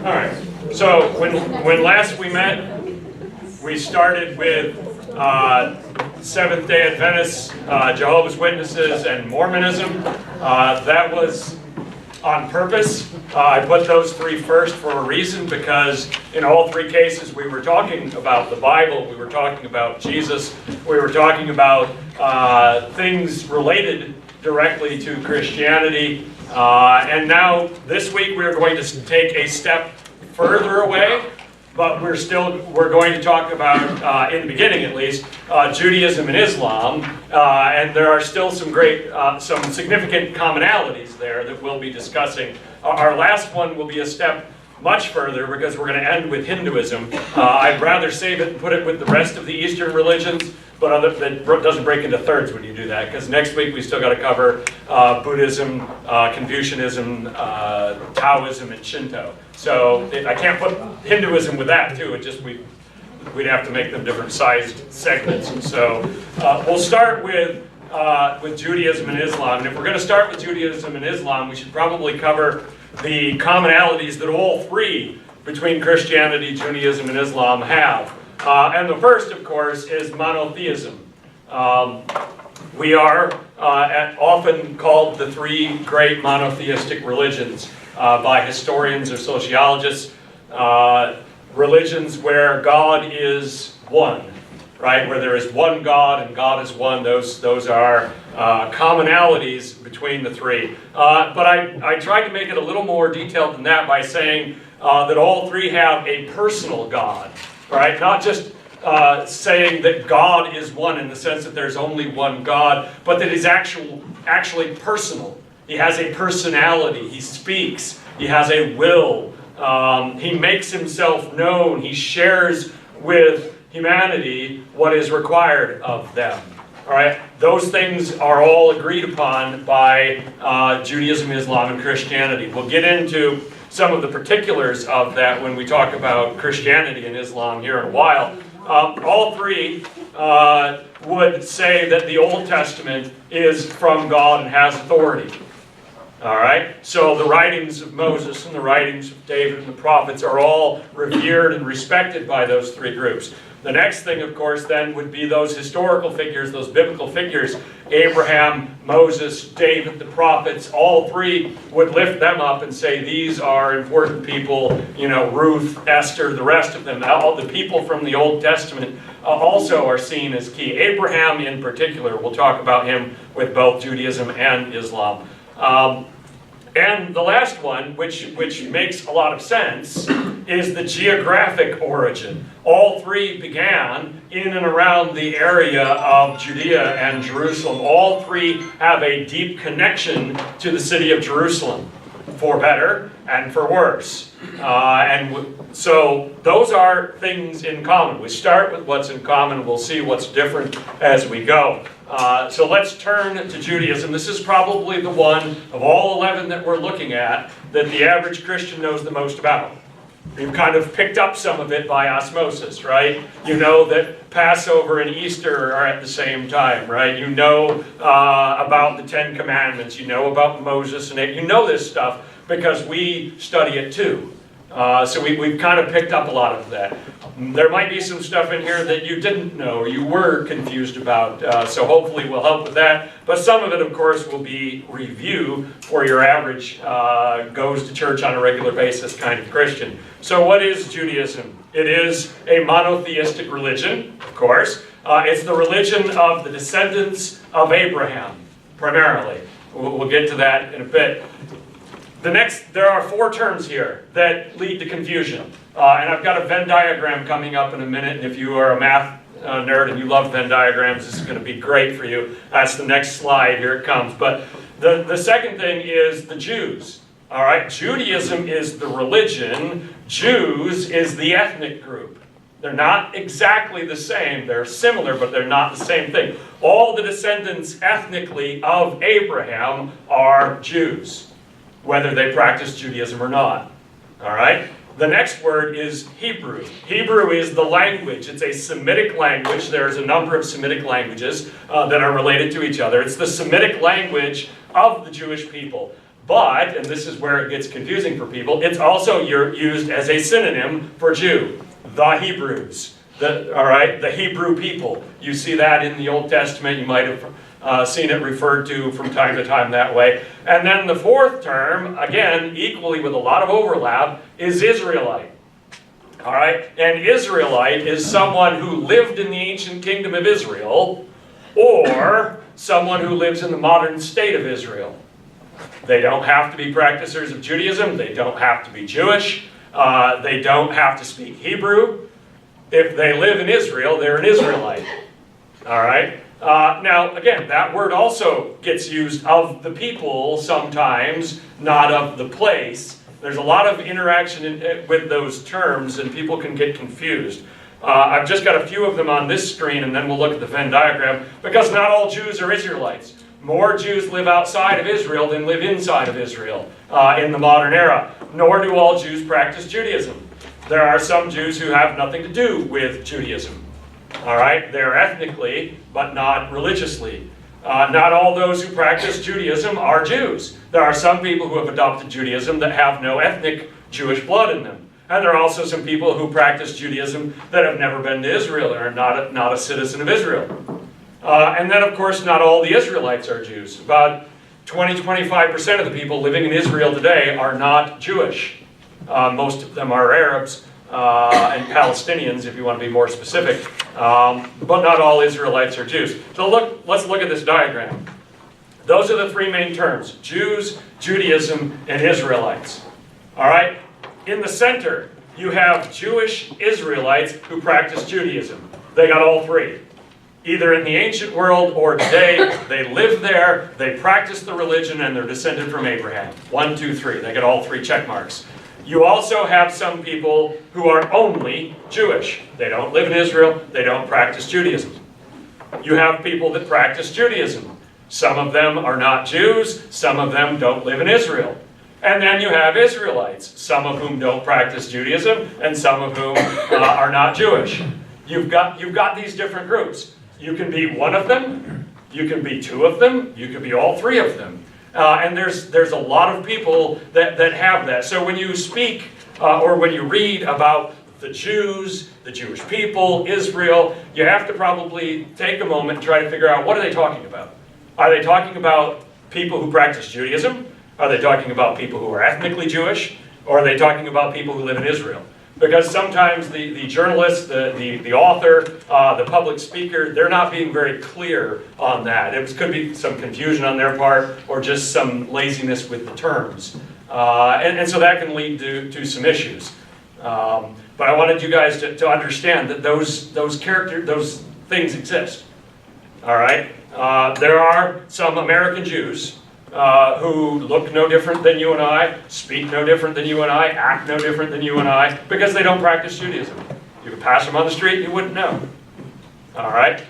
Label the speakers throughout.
Speaker 1: All right. So when last we met, we started with Seventh-day Adventists, Jehovah's Witnesses, and Mormonism. That was on purpose. I put those three first for a reason, because in all three cases we were talking about the Bible, we were talking about Jesus, we were talking about things related directly to Christianity. And now this week we're going to take a step further away, but we're going to talk about, in the beginning at least, Judaism and Islam, and there are still some significant commonalities there that we'll be discussing. Our last one will be a step much further, because we're going to end with Hinduism. I'd rather save it and put it with the rest of the Eastern religions, but that doesn't break into thirds when you do that, because next week we still got to cover Buddhism, Confucianism, Taoism, and Shinto. So I can't put Hinduism with that too. We'd have to make them different sized segments. And so we'll start with Judaism and Islam. And if we're going to start with Judaism and Islam, we should probably cover the commonalities that all three between Christianity, Judaism, and Islam have. And the first, of course, is monotheism. We are often called the three great monotheistic religions by historians or sociologists. Religions where God is one, right? Where there is one God and God is one. Those are commonalities between the three. But I tried to make it a little more detailed than that by saying that all three have a personal God, right? Not just saying that God is one in the sense that there's only one God, but that he's actually personal. He has a personality. He speaks. He has a will. He makes himself known. He shares with humanity what is required of them. All right? Those things are all agreed upon by Judaism, Islam, and Christianity. We'll get into some of the particulars of that when we talk about Christianity and Islam here in a while. All three would say that the Old Testament is from God and has authority. All right? So the writings of Moses and the writings of David and the prophets are all revered and respected by those three groups. The next thing, of course, then would be those historical figures, those biblical figures. Abraham, Moses, David, the prophets, all three would lift them up and say these are important people. You know, Ruth, Esther, the rest of them, all the people from the Old Testament also are seen as key. Abraham in particular, we'll talk about him with both Judaism and Islam. And the last one, which makes a lot of sense, is the geographic origin. All three began in and around the area of Judea and Jerusalem. All three have a deep connection to the city of Jerusalem, for better and for worse. So those are things in common. We start with what's in common. We'll see what's different as we go. So let's turn to Judaism. This is probably the one of all 11 that we're looking at that the average Christian knows the most about. You've kind of picked up some of it by osmosis, right? You know that Passover and Easter are at the same time, right? You know about the Ten Commandments. You know about Moses, and you know this stuff because we study it too. So we've kind of picked up a lot of that. There might be some stuff in here that you didn't know or you were confused about, so hopefully we'll help with that. But some of it, of course, will be review for your average goes to church on a regular basis kind of Christian. So what is Judaism? It is a monotheistic religion, of course. It's the religion of the descendants of Abraham, primarily. We'll get to that in a bit. There are four terms here that lead to confusion. And I've got a Venn diagram coming up in a minute. And if you are a math nerd and you love Venn diagrams, this is going to be great for you. That's the next slide. Here it comes. But the second thing is the Jews. All right? Judaism is the religion. Jews is the ethnic group. They're not exactly the same. They're similar, but they're not the same thing. All the descendants ethnically of Abraham are Jews, whether they practice Judaism or not. All right? The next word is Hebrew. Hebrew is the language. It's a Semitic language. There's a number of Semitic languages that are related to each other. It's the Semitic language of the Jewish people. But, and this is where it gets confusing for people, it's also used as a synonym for Jew. The Hebrews, the Hebrew people. You see that in the Old Testament. You might have seen it referred to from time to time that way. And then the fourth term, again, equally with a lot of overlap, is Israelite. All right? And Israelite is someone who lived in the ancient kingdom of Israel, or someone who lives in the modern state of Israel. They don't have to be practicers of Judaism. They don't have to be Jewish. They don't have to speak Hebrew. If they live in Israel, they're an Israelite. All right? Now, again, that word also gets used of the people sometimes, not of the place. There's a lot of interaction with those terms, and people can get confused. I've just got a few of them on this screen, and then we'll look at the Venn diagram, because not all Jews are Israelites. More Jews live outside of Israel than live inside of Israel in the modern era. Nor do all Jews practice Judaism. There are some Jews who have nothing to do with Judaism. All right? They're ethnically, but not religiously. Not all those who practice Judaism are Jews. There are some people who have adopted Judaism that have no ethnic Jewish blood in them. And there are also some people who practice Judaism that have never been to Israel or are not a citizen of Israel. And then, of course, not all the Israelites are Jews. About 20-25% of the people living in Israel today are not Jewish. Most of them are Arabs and Palestinians, if you want to be more specific. But not all Israelites are Jews. So let's look at this diagram. Those are the three main terms: Jews, Judaism, and Israelites. All right? In the center, you have Jewish Israelites who practice Judaism. They got all three. Either in the ancient world or today, they live there, they practice the religion, and they're descended from Abraham. 1, 2, 3. They get all three check marks. You also have some people who are only Jewish. They don't live in Israel, they don't practice Judaism. You have people that practice Judaism. Some of them are not Jews, some of them don't live in Israel. And then you have Israelites, some of whom don't practice Judaism, and some of whom are not Jewish. You've got these different groups. You can be one of them, you can be two of them, you can be all three of them. And there's a lot of people that have that. So when you speak or when you read about the Jews, the Jewish people, Israel, you have to probably take a moment and try to figure out, what are they talking about? Are they talking about people who practice Judaism? Are they talking about people who are ethnically Jewish? Or are they talking about people who live in Israel? Because sometimes the journalist, the author, the public speaker, they're not being very clear on that. It could be some confusion on their part, or just some laziness with the terms. And so that can lead to some issues. But I wanted you guys to understand that those things exist. All right? There are some American Jews who look no different than you and I, speak no different than you and I, act no different than you and I, because they don't practice Judaism. You could pass them on the street, you wouldn't know. All right?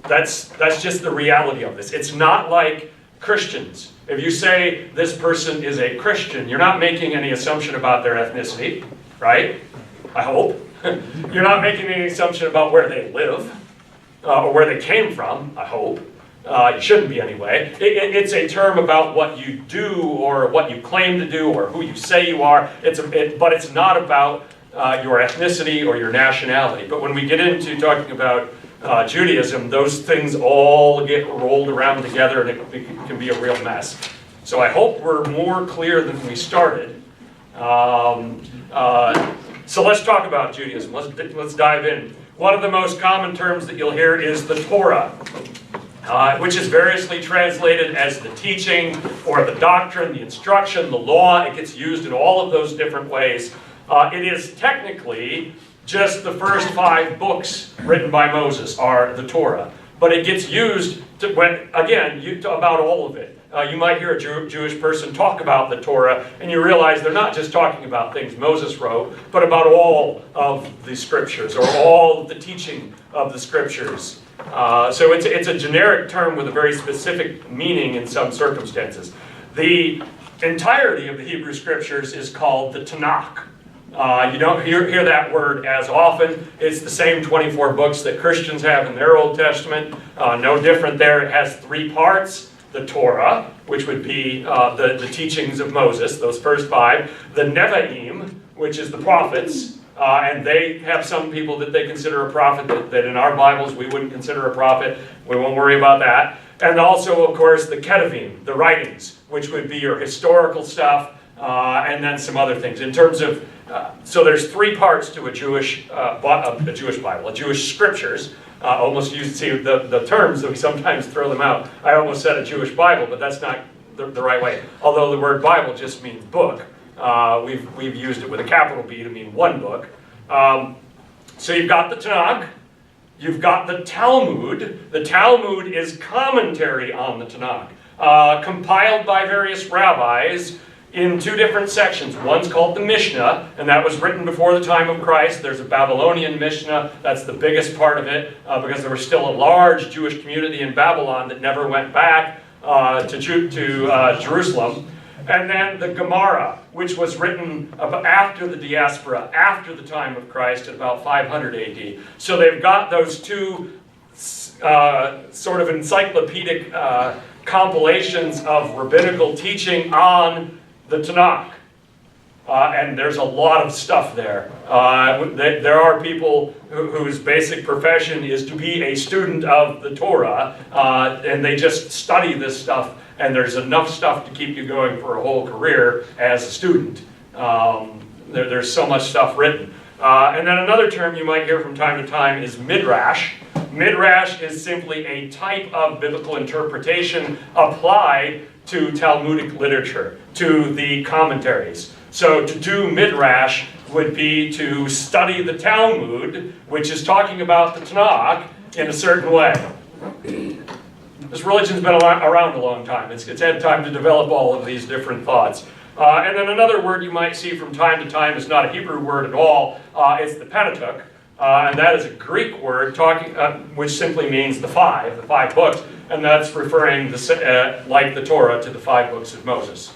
Speaker 1: That's just the reality of this. It's not like Christians. If you say this person is a Christian, you're not making any assumption about their ethnicity, right? I hope. You're not making any assumption about where they live, or where they came from, I hope. You shouldn't be anyway. It's a term about what you do, or what you claim to do, or who you say you are. But it's not about your ethnicity or your nationality. But when we get into talking about Judaism, those things all get rolled around together, and it can be a real mess. So I hope we're more clear than we started. So let's talk about Judaism. Let's dive in. One of the most common terms that you'll hear is the Torah, which is variously translated as the teaching, or the doctrine, the instruction, the law. It gets used in all of those different ways. It is technically just the first 5 books written by Moses are the Torah. But it gets used about all of it. You might hear a Jewish person talk about the Torah, and you realize they're not just talking about things Moses wrote, but about all of the scriptures, or all of the teaching of the scriptures. So it's a generic term with a very specific meaning in some circumstances. The entirety of the Hebrew scriptures is called the Tanakh. You don't hear that word as often. It's the same 24 books that Christians have in their Old Testament. No different there. It has 3 parts. the Torah, which would be the teachings of Moses, those first 5, the Nevi'im, which is the prophets, and they have some people that they consider a prophet that in our Bibles we wouldn't consider a prophet. We won't worry about that. And also, of course, the Ketuvim, the writings, which would be your historical stuff, and then some other things. In terms of, so there's 3 parts to a Jewish Bible, a Jewish scriptures. Almost you see the terms that we sometimes throw them out. I almost said a Jewish Bible, but that's not the right way. Although the word Bible just means book. We've used it with a capital B to mean one book. So you've got the Tanakh. You've got the Talmud. The Talmud is commentary on the Tanakh, compiled by various rabbis in 2 different sections. One's called the Mishnah, and that was written before the time of Christ. There's a Babylonian Mishnah. That's the biggest part of it, because there was still a large Jewish community in Babylon that never went back to Jerusalem. And then the Gemara, which was written after the diaspora, after the time of Christ, at about 500 AD. So they've got those 2 sort of encyclopedic compilations of rabbinical teaching on the Tanakh. And there's a lot of stuff there. There are people whose basic profession is to be a student of the Torah, and they just study this stuff, and there's enough stuff to keep you going for a whole career as a student. There's so much stuff written. And then another term you might hear from time to time is midrash. Midrash is simply a type of biblical interpretation applied to Talmudic literature, to the commentaries. So to do midrash would be to study the Talmud, which is talking about the Tanakh, in a certain way. This religion's been around a long time. It's had time to develop all of these different thoughts. And then another word you might see from time to time is not a Hebrew word at all. It's the Pentateuch. And that is a Greek word which simply means the 5 books. And that's referring, like the Torah, to the 5 books of Moses.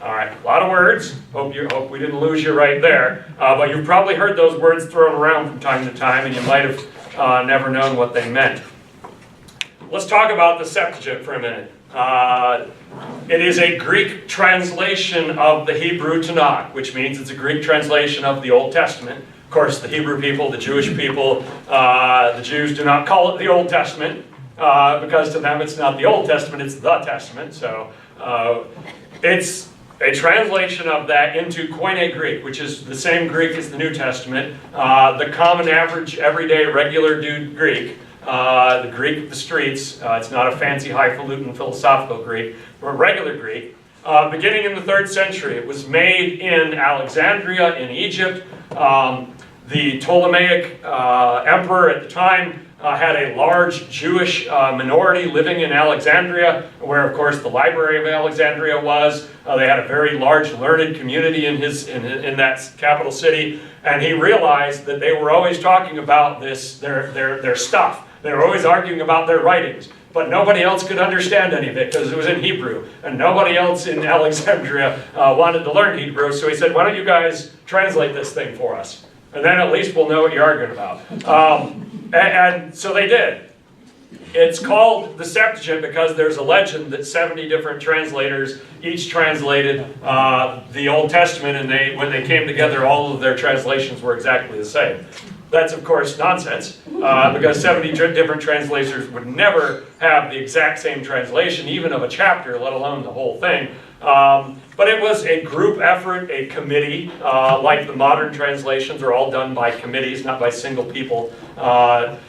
Speaker 1: All right, a lot of words. Hope we didn't lose you right there. But you've probably heard those words thrown around from time to time, and you might have never known what they meant. Let's talk about the Septuagint for a minute. It is a Greek translation of the Hebrew Tanakh, which means it's a Greek translation of the Old Testament. Of course, the Hebrew people, the Jewish people, the Jews do not call it the Old Testament, because to them it's not the Old Testament, it's the Testament. So it's a translation of that into Koine Greek, which is the same Greek as the New Testament, the common, average, everyday, regular dude Greek, the Greek of the streets. It's not a fancy, highfalutin, philosophical Greek, but regular Greek. Beginning in the 3rd century, it was made in Alexandria in Egypt. The Ptolemaic emperor at the time had a large Jewish minority living in Alexandria, where, of course, the Library of Alexandria was. They had a very large learned community in that capital city, and he realized that they were always talking about their stuff. They were always arguing about their writings, but nobody else could understand any of it because it was in Hebrew, and nobody else in Alexandria wanted to learn Hebrew. So he said, "Why don't you guys translate this thing for us? And then at least we'll know what you're arguing about." And so they did. It's called the Septuagint because there's a legend that 70 different translators each translated the Old Testament, and when they came together, all of their translations were exactly the same. That's, of course, nonsense, because 70 different translators would never have the exact same translation, even of a chapter, let alone the whole thing. But it was a group effort, a committee, like the modern translations are all done by committees, not by single people.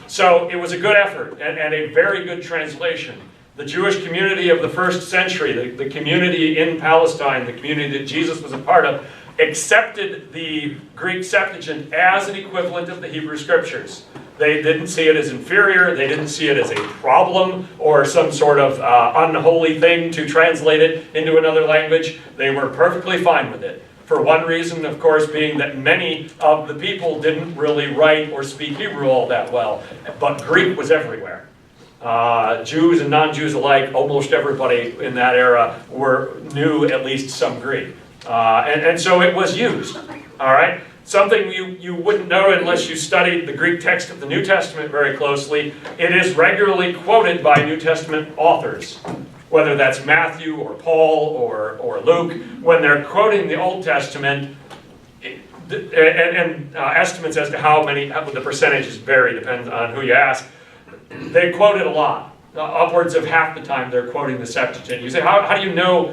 Speaker 1: So it was a good effort and a very good translation. The Jewish community of the 1st century, the community in Palestine, the community that Jesus was a part of, accepted the Greek Septuagint as an equivalent of the Hebrew Scriptures. They didn't see it as inferior, they didn't see it as a problem or some sort of unholy thing to translate it into another language. They were perfectly fine with it. For one reason, of course, being that many of the people didn't really write or speak Hebrew all that well, but Greek was everywhere. Jews and non-Jews alike, almost everybody in that era knew at least some Greek. And so it was used, all right? Something you wouldn't know unless you studied the Greek text of the New Testament very closely. It is regularly quoted by New Testament authors, whether that's Matthew or Paul or Luke. When they're quoting the Old Testament, and estimates as to how the percentages vary, depends on who you ask, they quote it a lot. Upwards of half the time they're quoting the Septuagint. You say, how do you know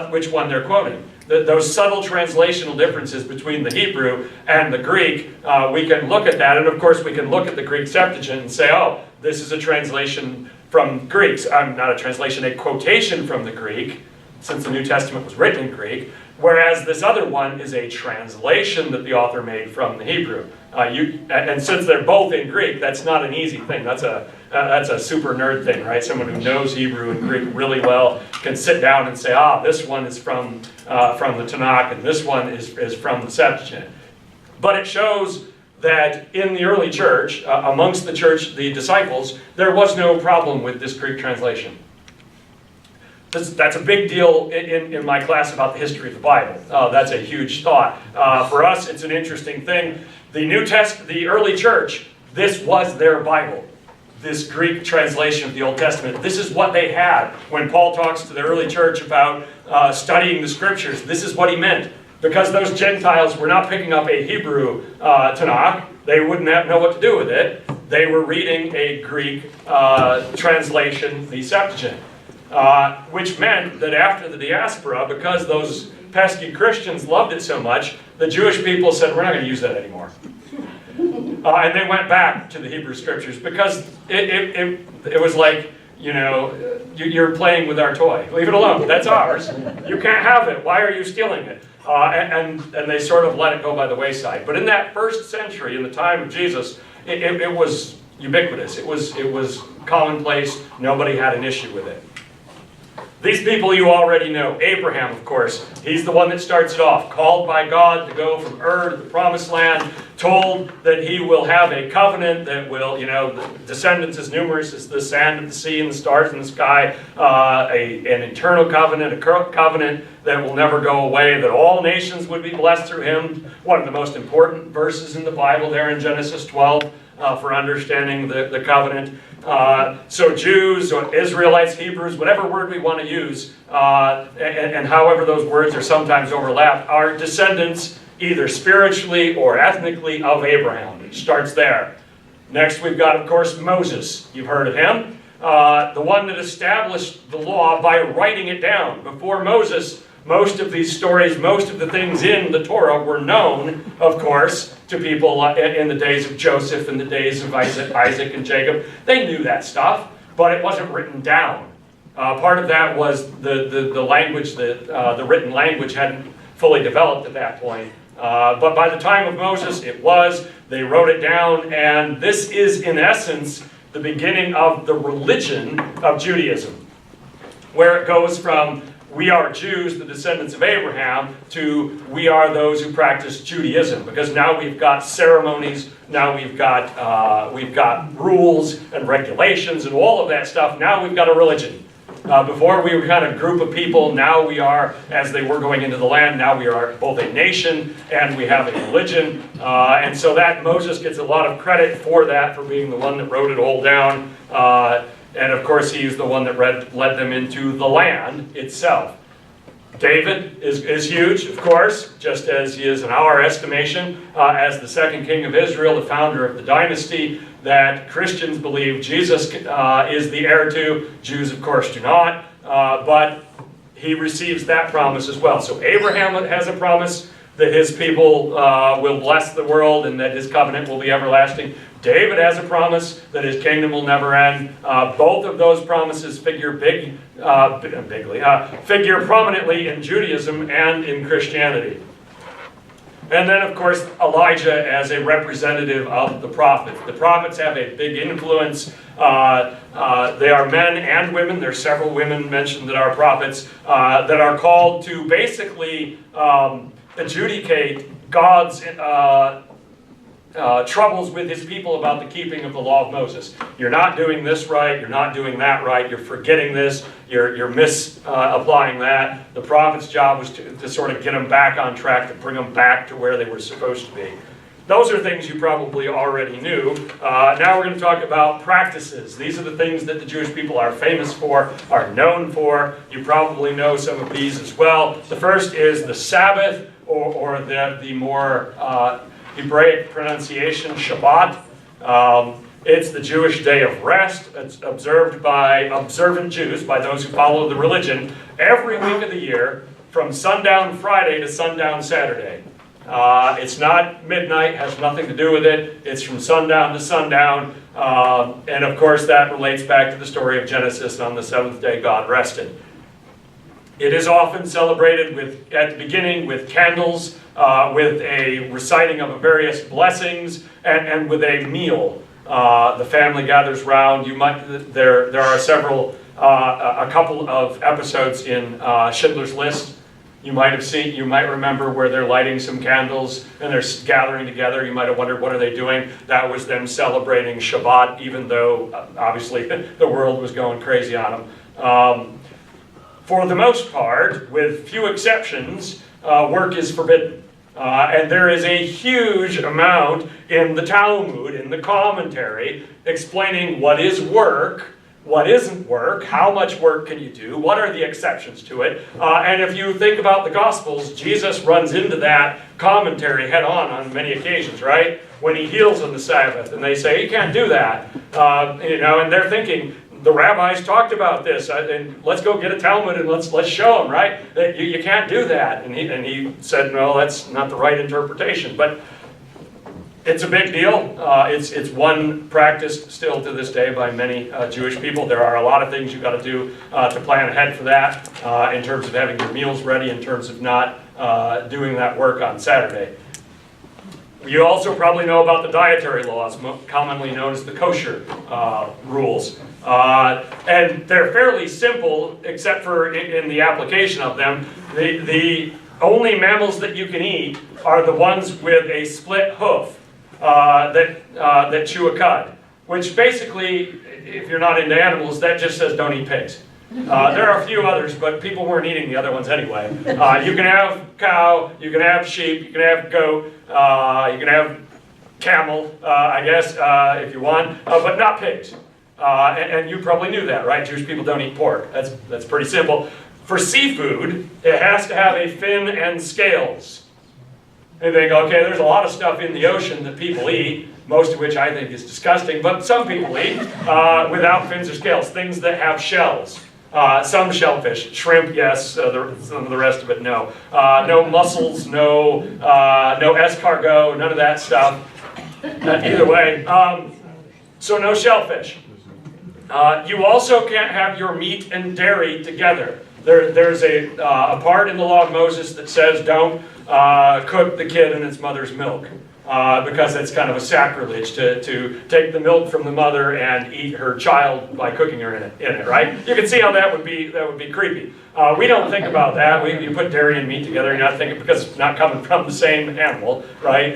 Speaker 1: which one they're quoting? Those subtle translational differences between the Hebrew and the Greek, we can look at that, and of course we can look at the Greek Septuagint and say, oh, this is a translation from Greek. Not a translation, a quotation from the Greek, since the New Testament was written in Greek, whereas this other one is a translation that the author made from the Hebrew. And since they're both in Greek, that's not an easy thing. That's a super nerd thing, right? Someone who knows Hebrew and Greek really well can sit down and say, this one is from the Tanakh, and this one is from the Septuagint. But it shows that in the early church, amongst the church, the disciples, there was no problem with this Greek translation. That's a big deal in my class about the history of the Bible. That's a huge thought. For us, it's an interesting thing. The early church, this was their Bible. This Greek translation of the Old Testament. This is what they had. When Paul talks to the early church about studying the Scriptures, this is what he meant. Because those Gentiles were not picking up a Hebrew Tanakh, they wouldn't know what to do with it. They were reading a Greek translation, the Septuagint. Which meant that after the diaspora, because those pesky Christians loved it so much, the Jewish people said, we're not going to use that anymore. And they went back to the Hebrew Scriptures because it was like, you're playing with our toy. Leave it alone. That's ours. You can't have it. Why are you stealing it? And they sort of let it go by the wayside. But in that first century, in the time of Jesus, it was ubiquitous. It was commonplace. Nobody had an issue with it. These people you already know. Abraham, of course. He's the one that starts it off. Called by God to go from Ur to the Promised Land. Told that he will have a covenant that will, the descendants as numerous as the sand of the sea and the stars in the sky. An eternal covenant, a covenant that will never go away. That all nations would be blessed through him. One of the most important verses in the Bible there in Genesis 12 for understanding the covenant. So Jews, or Israelites, Hebrews, whatever word we want to use, and however those words are sometimes overlapped, are descendants either spiritually or ethnically of Abraham. It starts there. Next we've got, of course, Moses. You've heard of him. The one that established the law by writing it down. Before Moses, most of these stories, most of the things in the Torah were known, of course, to people in the days of Joseph, in the days of Isaac and Jacob. They knew that stuff, but it wasn't written down. Part of that was the language, the written language hadn't fully developed at that point. But by the time of Moses, it was. They wrote it down, and this is, in essence, the beginning of the religion of Judaism, where it goes from we are Jews, the descendants of Abraham, to we are those who practice Judaism. Because now we've got ceremonies, now we've got rules and regulations and all of that stuff. Now we've got a religion. Before we were kind of a group of people, now we are, as they were going into the land, now we are both a nation and we have a religion. And so that Moses gets a lot of credit for that, for being the one that wrote it all down. And of course, he's the one that led them into the land itself. David is huge, of course, just as he is in our estimation, as the second king of Israel, the founder of the dynasty that Christians believe Jesus is the heir to. Jews, of course, do not. But he receives that promise as well. So Abraham has a promise that his people will bless the world and that his covenant will be everlasting. David has a promise that his kingdom will never end. Both of those promises figure figure prominently in Judaism and in Christianity. And then, of course, Elijah as a representative of the prophets. The prophets have a big influence. They are men and women. There are several women mentioned that are prophets that are called to basically adjudicate God's troubles with his people about the keeping of the law of Moses. You're not doing this right, you're not doing that right, you're forgetting this, you're misapplying that. The prophet's job was to sort of get them back on track, to bring them back to where they were supposed to be. Those are things you probably already knew. Now we're going to talk about practices. These are the things that the Jewish people are famous for, are known for. You probably know some of these as well. The first is the Sabbath, or the more Hebraic pronunciation, Shabbat. It's the Jewish day of rest. It's observed by observant Jews, by those who follow the religion, every week of the year from sundown Friday to sundown Saturday. It's not midnight, has nothing to do with it. It's from sundown to sundown. And of course that relates back to the story of Genesis. On the seventh day God rested. It is often celebrated at the beginning with candles, with a reciting of various blessings, and with a meal. The family gathers round. There are a couple of episodes in Schindler's List. You might remember where they're lighting some candles and they're gathering together. You might have wondered, what are they doing? That was them celebrating Shabbat, even though obviously the world was going crazy on them. For the most part, with few exceptions, work is forbidden. And there is a huge amount in the Talmud, in the commentary, explaining what is work, what isn't work, how much work can you do, what are the exceptions to it. And if you think about the Gospels, Jesus runs into that commentary head on many occasions, right? When he heals on the Sabbath, and they say, you can't do that. And they're thinking, the rabbis talked about this, and let's go get a Talmud and let's show them, right? That you can't do that. And he said, no, that's not the right interpretation. But it's a big deal. It's one practiced still to this day by many Jewish people. There are a lot of things you've got to do to plan ahead for that, in terms of having your meals ready, in terms of not doing that work on Saturday. You also probably know about the dietary laws, commonly known as the kosher rules. And they're fairly simple, except for in the application of them. The only mammals that you can eat are the ones with a split hoof that chew a cud. Which basically, if you're not into animals, that just says don't eat pigs. There are a few others, but people weren't eating the other ones anyway. You can have cow, you can have sheep, you can have goat, you can have camel, I guess, if you want, but not pigs. And you probably knew that, right? Jewish people don't eat pork. That's pretty simple. For seafood, it has to have a fin and scales. And they go, okay, there's a lot of stuff in the ocean that people eat, most of which I think is disgusting, but some people eat without fins or scales, things that have shells. Some shellfish, shrimp, yes. Some of the rest of it, no. No mussels, no escargot, none of that stuff. Either way, so no shellfish. You also can't have your meat and dairy together. There's a part in the law of Moses that says don't cook the kid in its mother's milk. Because it's kind of a sacrilege to take the milk from the mother and eat her child by cooking her in it, right? You can see how that would be creepy. We don't think about that. You put dairy and meat together, you're not thinking, because it's not coming from the same animal, right?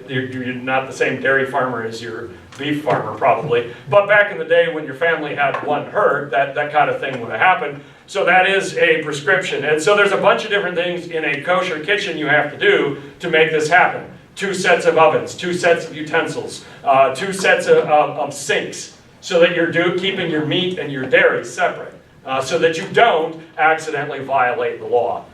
Speaker 1: You're not the same dairy farmer as your beef farmer, probably. But back in the day when your family had one herd, that kind of thing would have happened. So that is a prescription. And so there's a bunch of different things in a kosher kitchen you have to do to make this happen. 2 sets of ovens, 2 sets of utensils, 2 sets of sinks, so that you're keeping your meat and your dairy separate, so that you don't accidentally violate the law.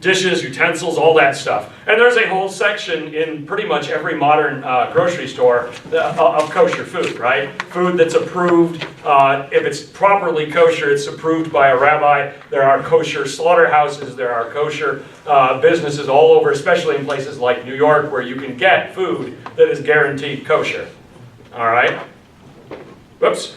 Speaker 1: Dishes, utensils, all that stuff. And there's a whole section in pretty much every modern grocery store of kosher food, right? Food that's approved. If it's properly kosher, it's approved by a rabbi. There are kosher slaughterhouses. There are kosher businesses all over, especially in places like New York, where you can get food that is guaranteed kosher. All right? Whoops.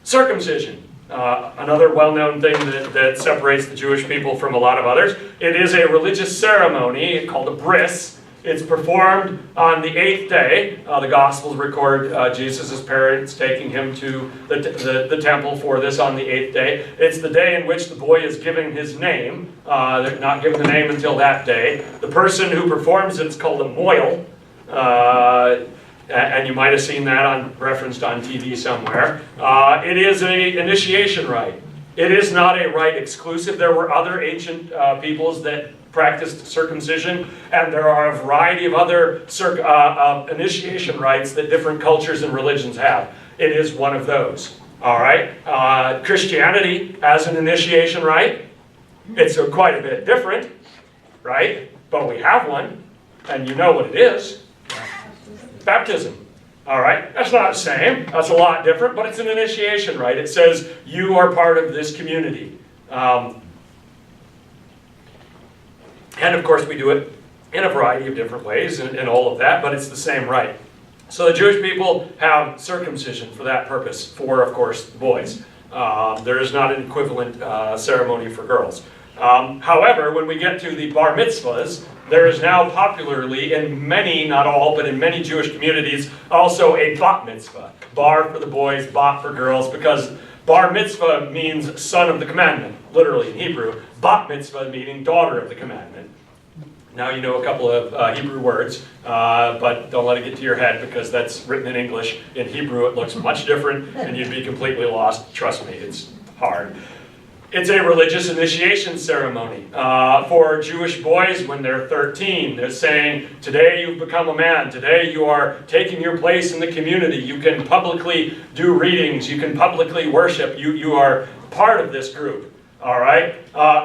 Speaker 1: Circumcision. Another well-known thing that separates the Jewish people from a lot of others. It is a religious ceremony called a bris. It's performed on the 8th day. The Gospels record Jesus' parents taking him to the temple for this on the 8th day. It's the day in which the boy is given his name. They're not given the name until that day. The person who performs it is called a moil. And you might have seen that referenced on TV somewhere. It is an initiation rite. It is not a rite exclusive. There were other ancient peoples that practiced circumcision, and there are a variety of other initiation rites that different cultures and religions have. It is one of those. All right? Christianity has an initiation rite. It's quite a bit different, right? But we have one, and you know what it is. Baptism. All right? That's not the same. That's a lot different, but it's an initiation rite. It says you are part of this community. And of course we do it in a variety of different ways and all of that, but it's the same rite. So the Jewish people have circumcision for that purpose, for, of course, the boys. There is not an equivalent ceremony for girls. However, when we get to the bar mitzvahs, there is now popularly in many, not all, but in many Jewish communities, also a bat mitzvah. Bar for the boys, bat for girls, because bar mitzvah means son of the commandment, literally in Hebrew. Bat mitzvah meaning daughter of the commandment. Now you know a couple of Hebrew words, but don't let it get to your head because that's written in English. In Hebrew it looks much different and you'd be completely lost. Trust me, it's hard. It's a religious initiation ceremony for Jewish boys when they're 13. They're saying, today you've become a man. Today you are taking your place in the community. You can publicly do readings. You can publicly worship. You are part of this group. All right?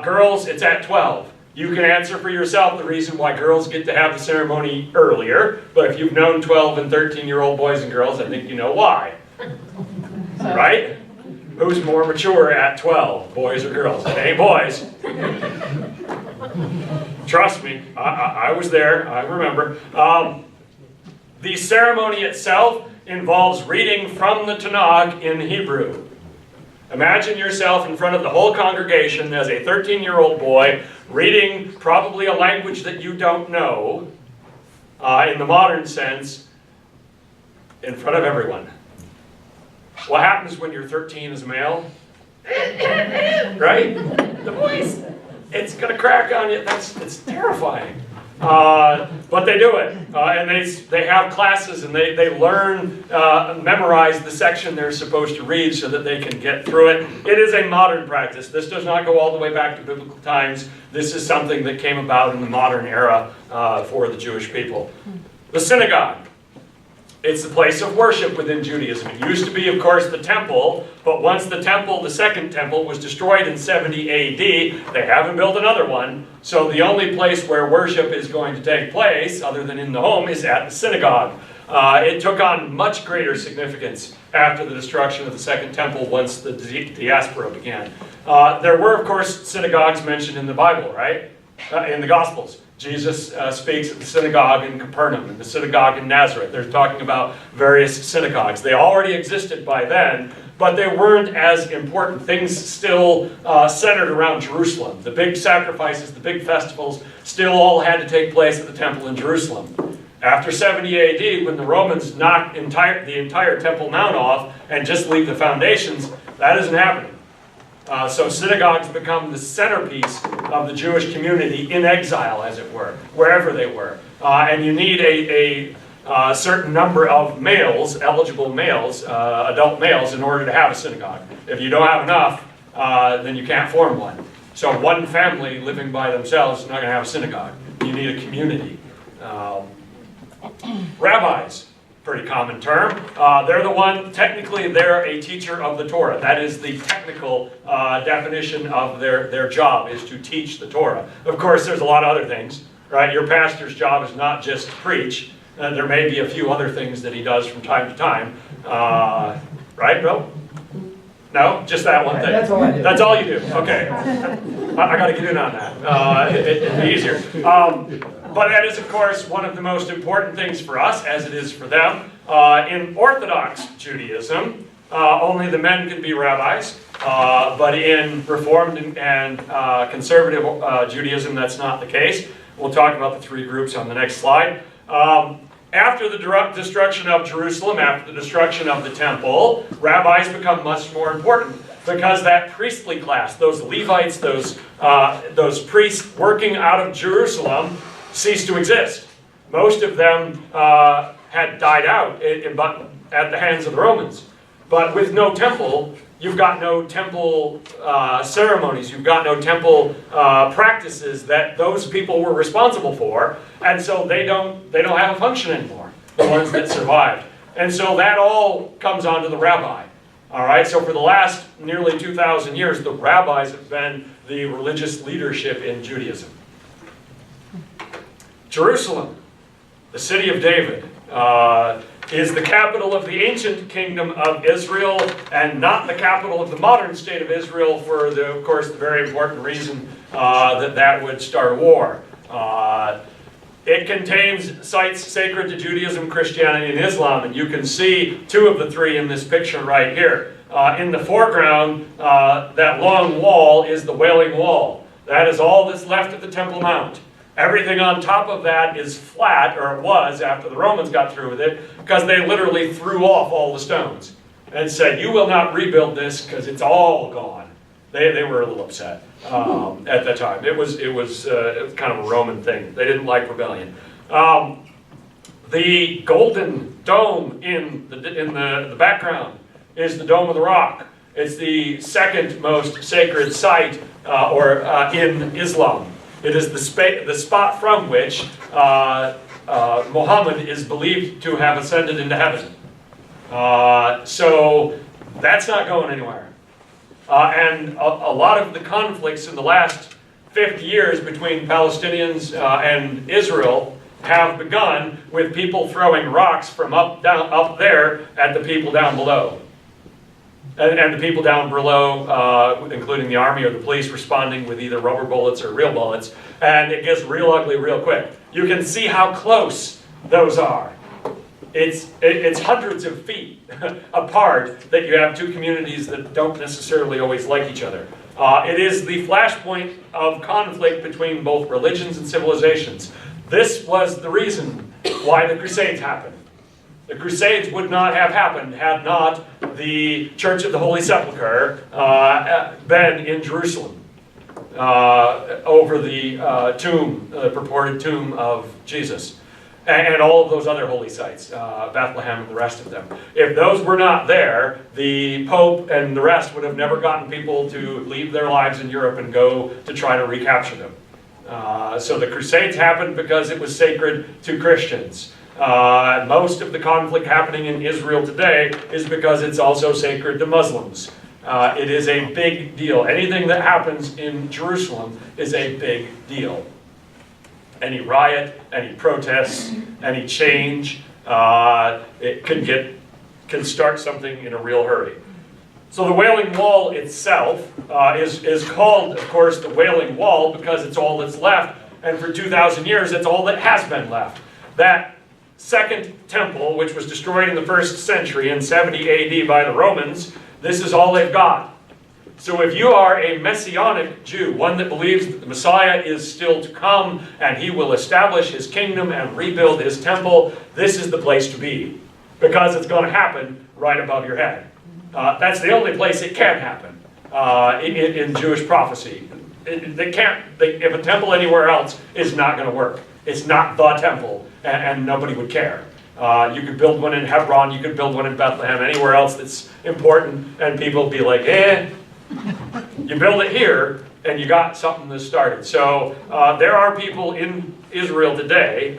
Speaker 1: Girls, it's at 12. You can answer for yourself the reason why girls get to have the ceremony earlier. But if you've known 12 and 13-year-old boys and girls, I think you know why. Right? Who's more mature at 12, boys or girls? It ain't boys. Trust me, I was there, I remember. The ceremony itself involves reading from the Tanakh in Hebrew. Imagine yourself in front of the whole congregation as a 13-year-old boy reading probably a language that you don't know, in the modern sense, in front of everyone. What happens when you're 13 as a male? Right? The voice. It's going to crack on you. It's terrifying. But they do it. And they have classes and they learn, memorize the section they're supposed to read so that they can get through it. It is a modern practice. This does not go all the way back to biblical times. This is something that came about in the modern era for the Jewish people. The synagogue. It's the place of worship within Judaism. It used to be, of course, the temple, but once the temple, the second temple, was destroyed in 70 AD, they haven't built another one. So the only place where worship is going to take place, other than in the home, is at the synagogue. It took on much greater significance after the destruction of the second temple once the diaspora began. There were, of course, synagogues mentioned in the Bible, right? In the Gospels. Jesus speaks at the synagogue in Capernaum, and the synagogue in Nazareth. They're talking about various synagogues. They already existed by then, but they weren't as important. Things still centered around Jerusalem. The big sacrifices, the big festivals, still all had to take place at the temple in Jerusalem. After 70 AD, when the Romans knocked the entire Temple Mount off and just leave the foundations, that isn't happening. So synagogues become the centerpiece of the Jewish community in exile, as it were, wherever they were. And you need a certain number of males, eligible males, adult males, in order to have a synagogue. If you don't have enough, then you can't form one. So one family living by themselves is not going to have a synagogue. You need a community. Rabbis. Pretty common term. They're the one, technically they're a teacher of the Torah. That is the technical definition of their job, is to teach the Torah. Of course, there's a lot of other things, right? Your pastor's job is not just to preach. There may be a few other things that he does from time to time. Right, Bill? No? Just that one thing?
Speaker 2: That's all I do.
Speaker 1: That's all you do? Okay. I got to get in on that. It'd be easier. But that is, of course, one of the most important things for us, as it is for them. In Orthodox Judaism, only the men can be rabbis. But in Reformed and Conservative Judaism, that's not the case. We'll talk about the three groups on the next slide. After the destruction of Jerusalem, after the destruction of the temple, rabbis become much more important because that priestly class, those Levites, those priests working out of Jerusalem, cease to exist. Most of them had died out at the hands of the Romans. But with no temple, you've got no temple ceremonies, you've got no temple practices that those people were responsible for, and so they don't have a function anymore, the ones that survived. And so that all comes onto the rabbi. All right, so for the last nearly 2,000 years, the rabbis have been the religious leadership in Judaism. Jerusalem, the city of David, is the capital of the ancient kingdom of Israel and not the capital of the modern state of Israel for, of course, the very important reason that would start a war. It contains sites sacred to Judaism, Christianity, and Islam, and you can see two of the three in this picture right here. In the foreground, that long wall is the Wailing Wall. That is all that's left of the Temple Mount. Everything on top of that is flat, or it was after the Romans got through with it, because they literally threw off all the stones and said, you will not rebuild this because it's all gone. They were a little upset at that time. It was kind of a Roman thing. They didn't like rebellion. The golden dome in the background is the Dome of the Rock. It's the second most sacred site in Islam. It is the spot from which Muhammad is believed to have ascended into heaven. So that's not going anywhere. And a lot of the conflicts in the last 50 years between Palestinians and Israel have begun with people throwing rocks from up there at the people down below. And the people down below, including the army or the police, responding with either rubber bullets or real bullets. And it gets real ugly real quick. You can see how close those are. It's hundreds of feet apart that you have two communities that don't necessarily always like each other. It is the flashpoint of conflict between both religions and civilizations. This was the reason why the Crusades happened. The Crusades would not have happened had not the Church of the Holy Sepulchre been in Jerusalem over the purported tomb of Jesus. And all of those other holy sites, Bethlehem and the rest of them. If those were not there, the Pope and the rest would have never gotten people to leave their lives in Europe and go to try to recapture them. So the Crusades happened because it was sacred to Christians. Most of the conflict happening in Israel today is because it's also sacred to Muslims. It is a big deal. Anything that happens in Jerusalem is a big deal. Any riot, any protests, any change, it can start something in a real hurry. So the Wailing Wall itself is called, of course, the Wailing Wall because it's all that's left, and for 2,000 years it's all that has been left. That second temple, which was destroyed in the 1st century in 70 AD by the Romans, this is all they've got. So if you are a Messianic Jew, one that believes that the Messiah is still to come and he will establish his kingdom and rebuild his temple, this is the place to be. Because it's going to happen right above your head. That's the only place it can happen in Jewish prophecy. If a temple anywhere else is not going to work. It's not the temple, and nobody would care. You could build one in Hebron, you could build one in Bethlehem, anywhere else that's important, and people would be like, you build it here, and you got something that started. So there are people in Israel today,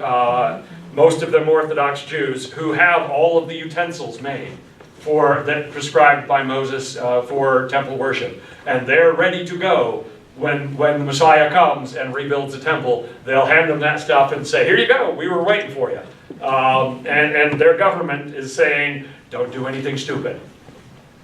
Speaker 1: most of them Orthodox Jews, who have all of the utensils made that prescribed by Moses for temple worship. And they're ready to go when the Messiah comes and rebuilds the temple. They'll hand them that stuff and say, here you go, we were waiting for you. And their government is saying, don't do anything stupid.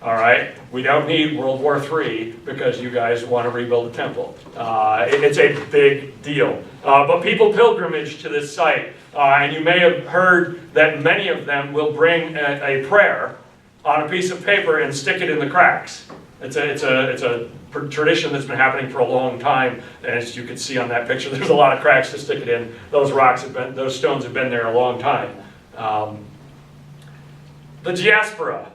Speaker 1: All right, we don't need World War III because you guys want to rebuild the temple. It's a big deal. But people pilgrimage to this site, and you may have heard that many of them will bring a prayer on a piece of paper and stick it in the cracks. It's a tradition that's been happening for a long time, and as you can see on that picture, there's a lot of cracks to stick it in. Those stones have been there a long time. The diaspora.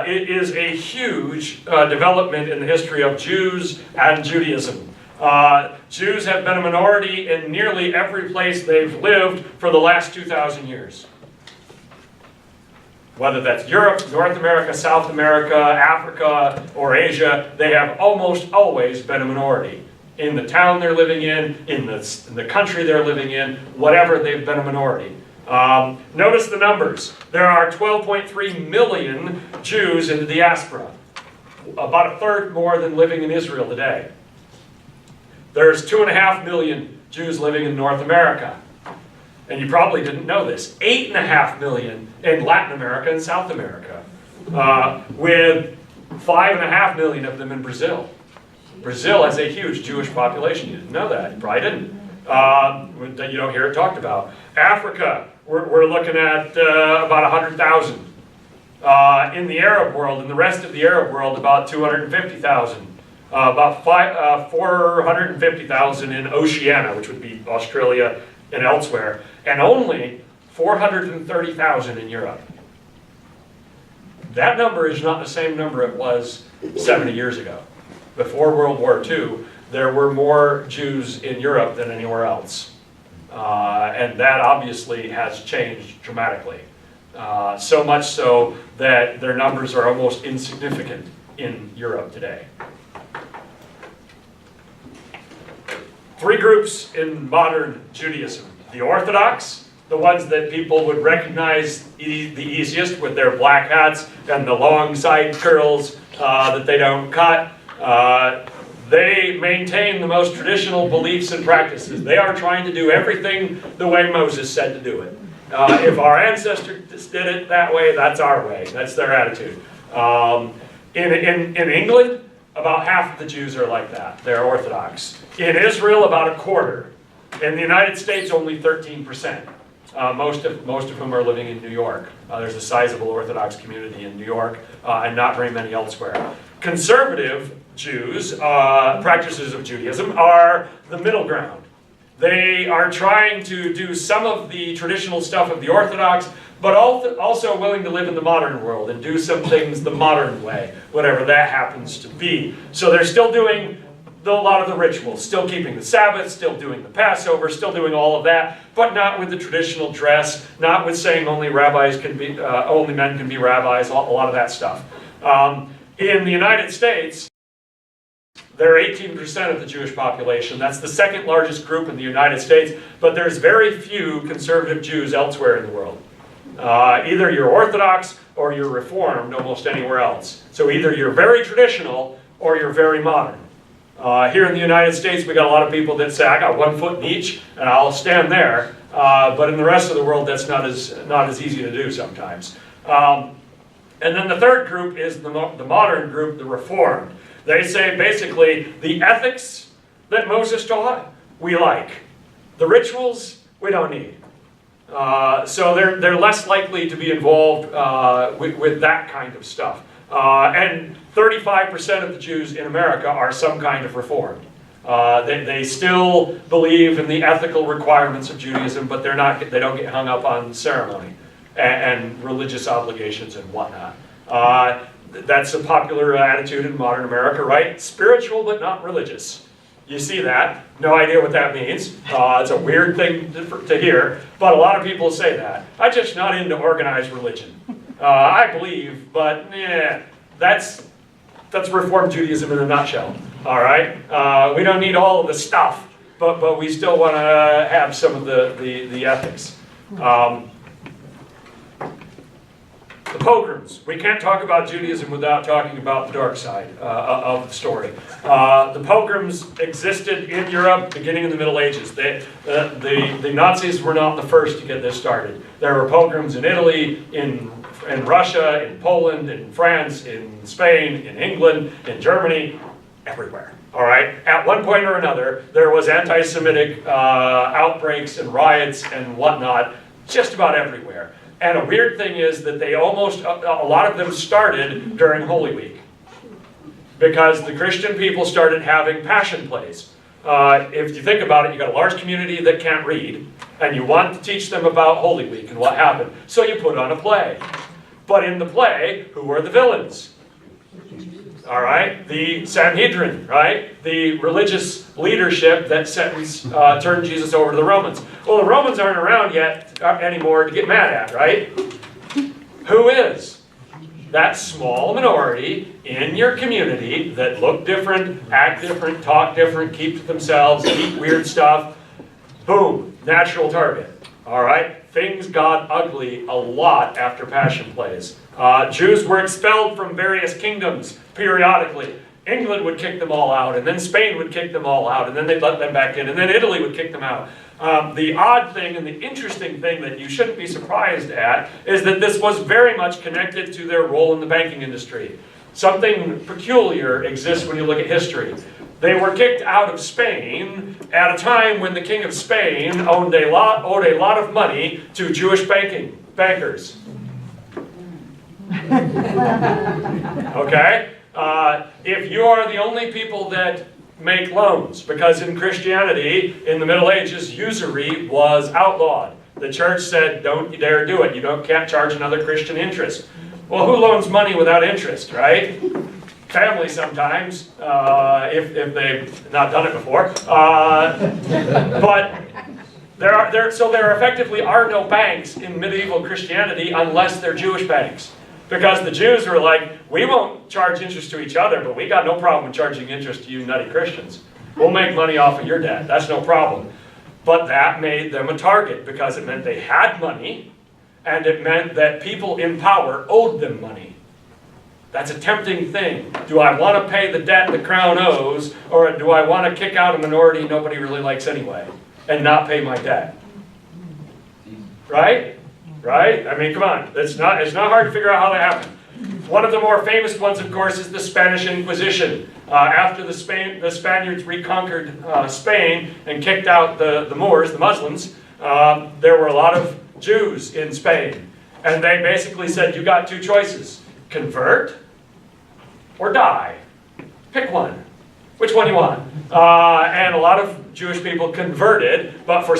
Speaker 1: It is a huge development in the history of Jews and Judaism. Jews have been a minority in nearly every place they've lived for the last 2,000 years. Whether that's Europe, North America, South America, Africa, or Asia, they have almost always been a minority. In the town they're living in the country they're living in, whatever, they've been a minority. Notice the numbers. There are 12.3 million Jews in the diaspora. About a third more than living in Israel today. There's 2.5 million Jews living in North America. And you probably didn't know this. 8.5 million in Latin America and South America. With 5.5 million of them in Brazil. Brazil has a huge Jewish population. You didn't know that. You probably didn't. You don't hear it talked about. Africa, we're looking at about 100,000. In the Arab world, in the rest of the Arab world, about 250,000. About 450,000 in Oceania, which would be Australia and elsewhere, and only 430,000 in Europe. That number is not the same number it was 70 years ago. Before World War II, there were more Jews in Europe than anywhere else. And that obviously has changed dramatically. So much so that their numbers are almost insignificant in Europe today. Three groups in modern Judaism. The Orthodox, the ones that people would recognize the easiest with their black hats and the long side curls that they don't cut. They maintain the most traditional beliefs and practices. They are trying to do everything the way Moses said to do it. If our ancestors did it that way, that's our way. That's their attitude. In England, about half of the Jews are like that. They're Orthodox. In Israel, about a quarter. In the United States, only 13%. Most of whom are living in New York. There's a sizable Orthodox community in New York, and not very many elsewhere. Conservative Jews, practices of Judaism, are the middle ground. They are trying to do some of the traditional stuff of the Orthodox, but also willing to live in the modern world and do some things the modern way, whatever that happens to be. So they're still doing a lot of the rituals, still keeping the Sabbath, still doing the Passover, still doing all of that, but not with the traditional dress, not with saying only men can be rabbis, a lot of that stuff. In the United States, they're 18% of the Jewish population. That's the second largest group in the United States, but there's very few conservative Jews elsewhere in the world. Either you're Orthodox or you're Reformed almost anywhere else. So either you're very traditional or you're very modern. Here in the United States, we got a lot of people that say, I got 1 foot in each and I'll stand there. But in the rest of the world, that's not as easy to do sometimes. And then the third group is the modern group, the Reformed. They say basically the ethics that Moses taught, we like. The rituals, we don't need. So they're less likely to be involved with that kind of stuff. And 35% of the Jews in America are some kind of Reformed. They still believe in the ethical requirements of Judaism, but they don't get hung up on ceremony and religious obligations and whatnot. That's a popular attitude in modern America, right? Spiritual but not religious. You see that. No idea what that means. It's a weird thing to hear, but a lot of people say that. I'm just not into organized religion. I believe, but yeah, that's Reformed Judaism in a nutshell. All right? We don't need all of the stuff, but we still want to have some of the ethics. The pogroms. We can't talk about Judaism without talking about the dark side of the story. The pogroms existed in Europe beginning in the Middle Ages. The Nazis were not the first to get this started. There were pogroms in Italy, in Russia, in Poland, in France, in Spain, in England, in Germany, everywhere. All right? At one point or another, there was anti-Semitic outbreaks and riots and whatnot just about everywhere. And a weird thing is that a lot of them started during Holy Week. Because the Christian people started having passion plays. If you think about it, you got a large community that can't read, and you want to teach them about Holy Week and what happened. So you put on a play. But in the play, who are the villains? all right? The Sanhedrin, right? The religious leadership that turned Jesus over to the Romans. Well, the Romans aren't around yet anymore to get mad at, right? Who is? That small minority in your community that look different, act different, talk different, keep to themselves, eat weird stuff. Boom, natural target. All right? Things got ugly a lot after Passion Plays. Jews were expelled from various kingdoms periodically. England would kick them all out, and then Spain would kick them all out, and then they'd let them back in, and then Italy would kick them out. The odd thing and the interesting thing that you shouldn't be surprised at is that this was very much connected to their role in the banking industry. Something peculiar exists when you look at history. They were kicked out of Spain at a time when the king of Spain owed a lot of money to Jewish bankers. Okay? If you are the only people that make loans, because in Christianity, in the Middle Ages, usury was outlawed. The church said, don't you dare do it. You can't charge another Christian interest. Well, who loans money without interest, right? Family sometimes, if they've not done it before. But there effectively are no banks in medieval Christianity unless they're Jewish banks. Because the Jews were like, we won't charge interest to each other, but we got no problem charging interest to you nutty Christians. We'll make money off of your debt. That's no problem. But that made them a target because it meant they had money, and it meant that people in power owed them money. That's a tempting thing. Do I want to pay the debt the crown owes, or do I want to kick out a minority nobody really likes anyway, and not pay my debt? Right? Right? I mean, come on. It's not hard to figure out how that happened. One of the more famous ones, of course, is the Spanish Inquisition. After the Spaniards reconquered Spain and kicked out the Moors, the Muslims, there were a lot of Jews in Spain. And they basically said, you got two choices. Convert or die. Pick one. Which one do you want? And a lot of Jewish people converted, but for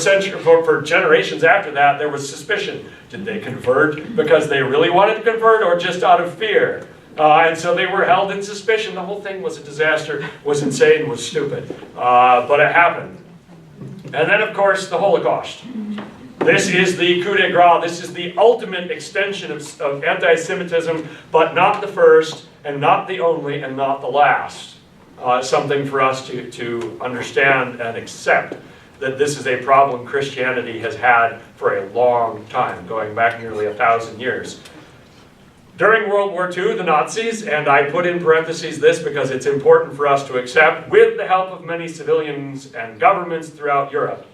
Speaker 1: generations after that, there was suspicion. Did they convert because they really wanted to convert or just out of fear? And so they were held in suspicion. The whole thing was a disaster, was insane, was stupid. But it happened. And then, of course, the Holocaust. This is the coup de grace. This is the ultimate extension of anti-Semitism, but not the first, and not the only, and not the last. Something for us to understand and accept that this is a problem Christianity has had for a long time, going back nearly 1,000 years. During World War II, the Nazis, and I put in parentheses this because it's important for us to accept, with the help of many civilians and governments throughout Europe.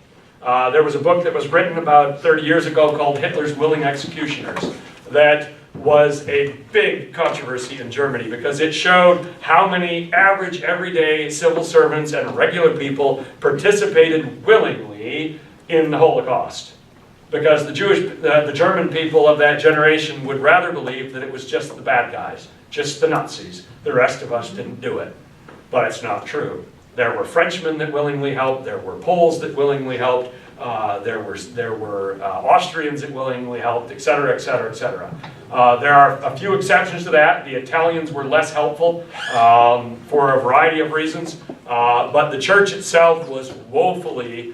Speaker 1: There was a book that was written about 30 years ago called Hitler's Willing Executioners that was a big controversy in Germany because it showed how many average, everyday civil servants and regular people participated willingly in the Holocaust. Because the German people of that generation would rather believe that it was just the bad guys, just the Nazis. The rest of us didn't do it. But it's not true. There were Frenchmen that willingly helped. There were Poles that willingly helped. There were Austrians that willingly helped, etc., etc., etc. There are a few exceptions to that. The Italians were less helpful for a variety of reasons. But the church itself was woefully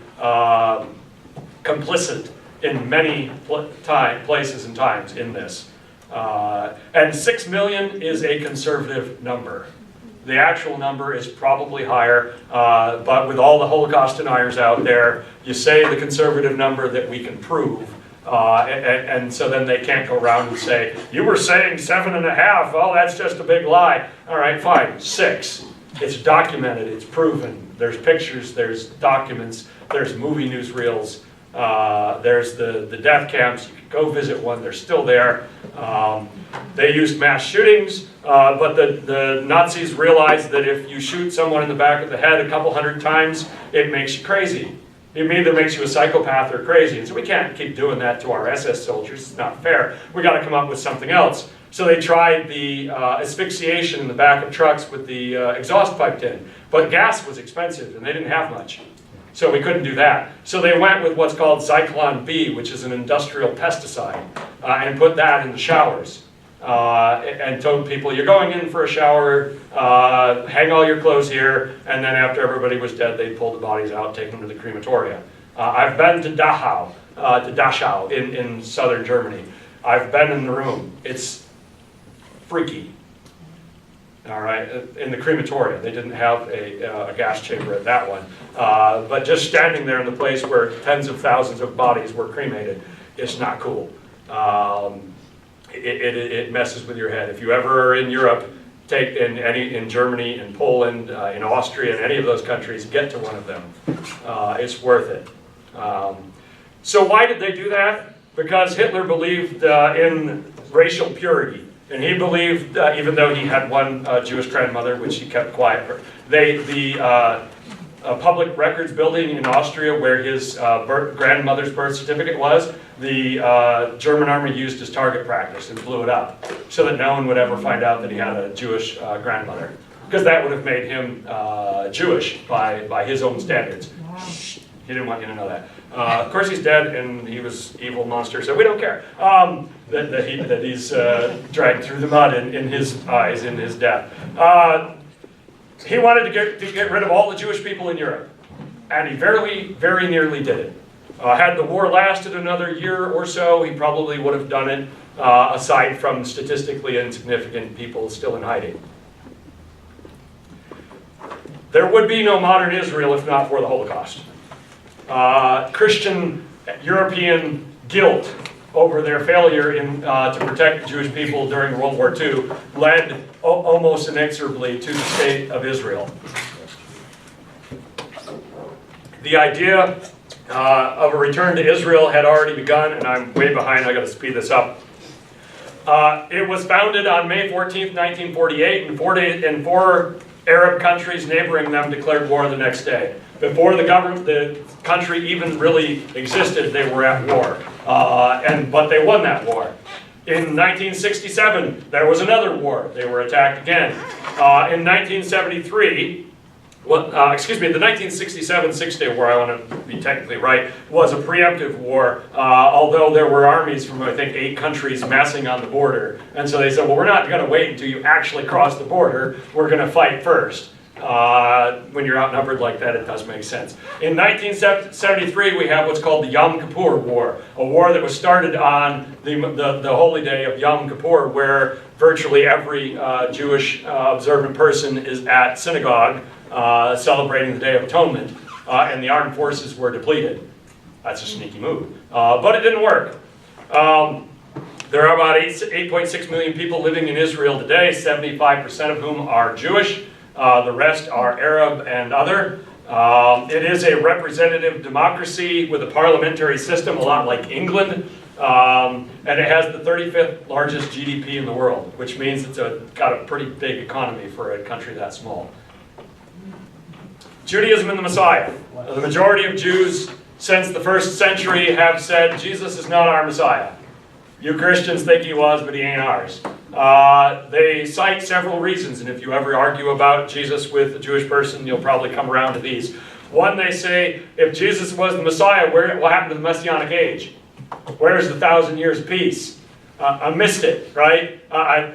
Speaker 1: complicit in many places and times in this. And 6 million is a conservative number. The actual number is probably higher, but with all the Holocaust deniers out there, you say the conservative number that we can prove, and so then they can't go around and say, you were saying 7.5, oh, that's just a big lie. All right, fine, 6. It's documented, it's proven. There's pictures, there's documents, there's movie newsreels, there's the death camps. You can go visit one, they're still there. They used mass shootings, but the Nazis realized that if you shoot someone in the back of the head a couple hundred times, it makes you crazy. It either makes you a psychopath or crazy. And so we can't keep doing that to our SS soldiers. It's not fair. We got to come up with something else. So they tried the asphyxiation in the back of trucks with the exhaust piped in. But gas was expensive, and they didn't have much. So we couldn't do that. So they went with what's called Zyklon B, which is an industrial pesticide, and put that in the showers. and told people, you're going in for a shower, hang all your clothes here, and then after everybody was dead, they'd pull the bodies out, take them to the crematoria. I've been to Dachau in southern Germany. I've been in the room. It's freaky. All right, in the crematoria. They didn't have a gas chamber at that one. But just standing there in the place where tens of thousands of bodies were cremated, it's not cool. It messes with your head. If you ever are in Europe, in Germany, in Poland, in Austria, in any of those countries, get to one of them. It's worth it. So why did they do that? Because Hitler believed in racial purity. And he believed, even though he had one Jewish grandmother, which he kept quiet, the public records building in Austria where his grandmother's birth certificate was, the German army used as target practice and blew it up so that no one would ever find out that he had a Jewish grandmother. Because that would have made him Jewish by his own standards. He didn't want you to know that. Of course, he's dead, and he was an evil monster, so we don't care that he's dragged through the mud in his eyes in his death. He wanted to get rid of all the Jewish people in Europe, and he very nearly did it. Had the war lasted another year or so, he probably would have done it, aside from statistically insignificant people still in hiding. There would be no modern Israel if not for the Holocaust. Christian European guilt over their failure to protect the Jewish people during World War II led almost inexorably to the state of Israel. The idea of a return to Israel had already begun, and I'm way behind, I got to speed this up. It was founded on May 14th, 1948, and four Arab countries neighboring them declared war the next day. Before the country even really existed, they were at war, but they won that war. In 1967, there was another war. They were attacked again. In 1973, the 1967 Six-Day War, I want to be technically right, was a preemptive war, although there were armies from, I think, 8 countries massing on the border. And so they said, well, we're not going to wait until you actually cross the border. We're going to fight first. When you're outnumbered like that, it does make sense. In 1973, we have what's called the Yom Kippur War, a war that was started on the holy day of Yom Kippur, where virtually every Jewish observant person is at synagogue celebrating the Day of Atonement, and the armed forces were depleted. That's a sneaky move. But it didn't work. There are about 8.6 million people living in Israel today, 75% of whom are Jewish. The rest are Arab and other. It is a representative democracy with a parliamentary system, a lot like England. And it has the 35th largest GDP in the world, which means it's got a pretty big economy for a country that small. Judaism and the Messiah. The majority of Jews since the 1st century have said Jesus is not our Messiah. You Christians think he was, but he ain't ours. They cite several reasons, and if you ever argue about Jesus with a Jewish person, you'll probably come around to these. One, they say, if Jesus was the Messiah, what happened to the Messianic age? Where's the 1,000 years of peace? I missed it, right?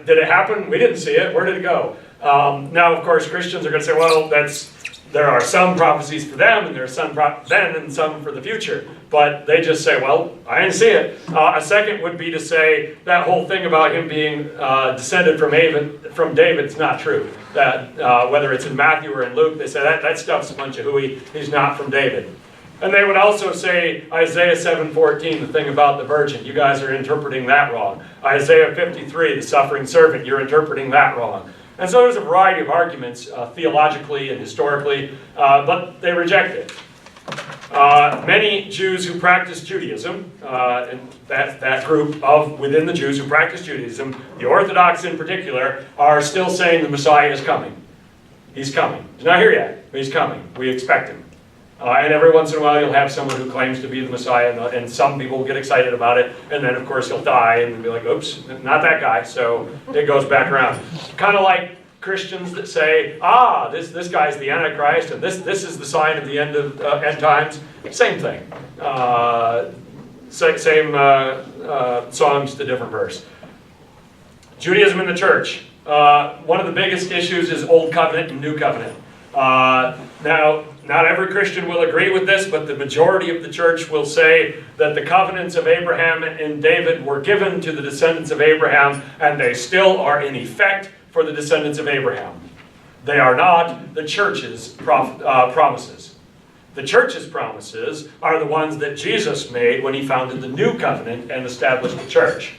Speaker 1: Did it happen? We didn't see it. Where did it go? Now, of course, Christians are going to say, well, there are some prophecies for them, and there are some then and some for the future. But they just say, well, I didn't see it. A second would be to say that whole thing about him being descended from David is not true. That whether it's in Matthew or in Luke, they say that stuff's a bunch of hooey. He's not from David. And they would also say Isaiah 7:14, the thing about the virgin. You guys are interpreting that wrong. Isaiah 53, the suffering servant, you're interpreting that wrong. And so there's a variety of arguments, theologically and historically, but they reject it. Many Jews who practice Judaism, and that group within the Jews who practice Judaism, the Orthodox in particular, are still saying the Messiah is coming. He's coming. He's not here yet, but he's coming. We expect him. And every once in a while you'll have someone who claims to be the Messiah, and some people will get excited about it, and then of course he'll die, and they'll be like, oops, not that guy, so it goes back around. Kind of like Christians that say, this guy's the Antichrist, and this is the sign of the end times. Same thing. Same songs to different verse. Judaism and the church. One of the biggest issues is Old Covenant and New Covenant. Now, not every Christian will agree with this, but the majority of the church will say that the covenants of Abraham and David were given to the descendants of Abraham, and they still are in effect for the descendants of Abraham. They are not the church's promises. The church's promises are the ones that Jesus made when he founded the new covenant and established the church.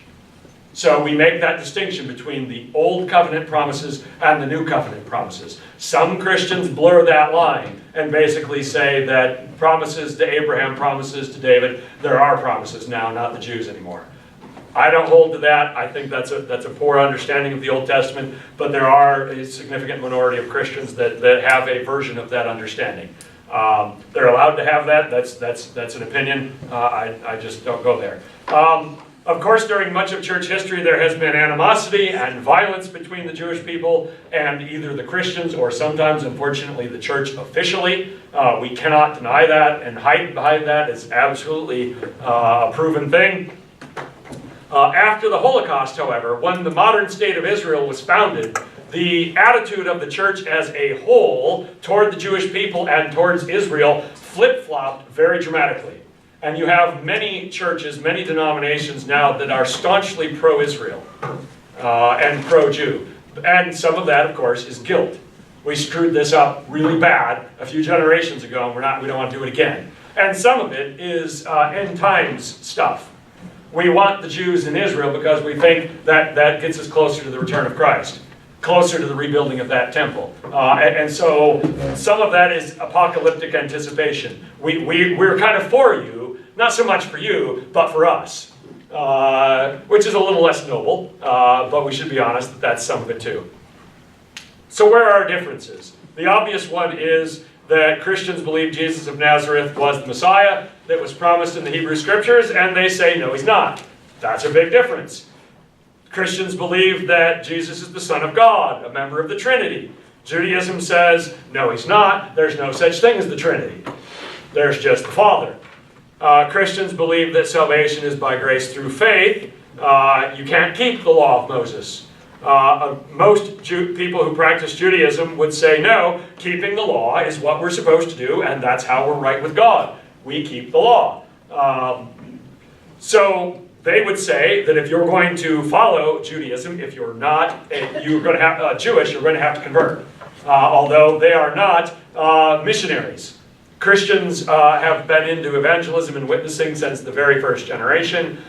Speaker 1: So we make that distinction between the Old Covenant promises and the New Covenant promises. Some Christians blur that line and basically say that promises to Abraham, promises to David, there are promises now, not the Jews anymore. I don't hold to that. I think that's a poor understanding of the Old Testament, but there are a significant minority of Christians that have a version of that understanding. They're allowed to have that. That's an opinion. I just don't go there. Of course, during much of church history, there has been animosity and violence between the Jewish people and either the Christians or sometimes, unfortunately, the church officially. We cannot deny that, and hiding behind that is absolutely a proven thing. After the Holocaust, however, when the modern state of Israel was founded, the attitude of the church as a whole toward the Jewish people and towards Israel flip-flopped very dramatically. And you have many churches, many denominations now that are staunchly pro-Israel and pro-Jew. And some of that, of course, is guilt. We screwed this up really bad a few generations ago, and we don't want to do it again. And some of it is end times stuff. We want the Jews in Israel because we think that that gets us closer to the return of Christ, closer to the rebuilding of that temple. And so some of that is apocalyptic anticipation. We're kind of for you, not so much for you, but for us, which is a little less noble, but we should be honest that that's some of it too. So where are our differences? The obvious one is that Christians believe Jesus of Nazareth was the Messiah that was promised in the Hebrew Scriptures, and they say, no, he's not. That's a big difference. Christians believe that Jesus is the Son of God, a member of the Trinity. Judaism says, no, he's not. There's no such thing as the Trinity. There's just the Father. Christians believe that salvation is by grace through faith. You can't keep the law of Moses. Most people who practice Judaism would say, no, keeping the law is what we're supposed to do, and that's how we're right with God. We keep the law. So they would say that if you're going to follow Judaism, if you're not Jewish, you're going to have to convert. Although they are not missionaries. Christians have been into evangelism and witnessing since the very first generation.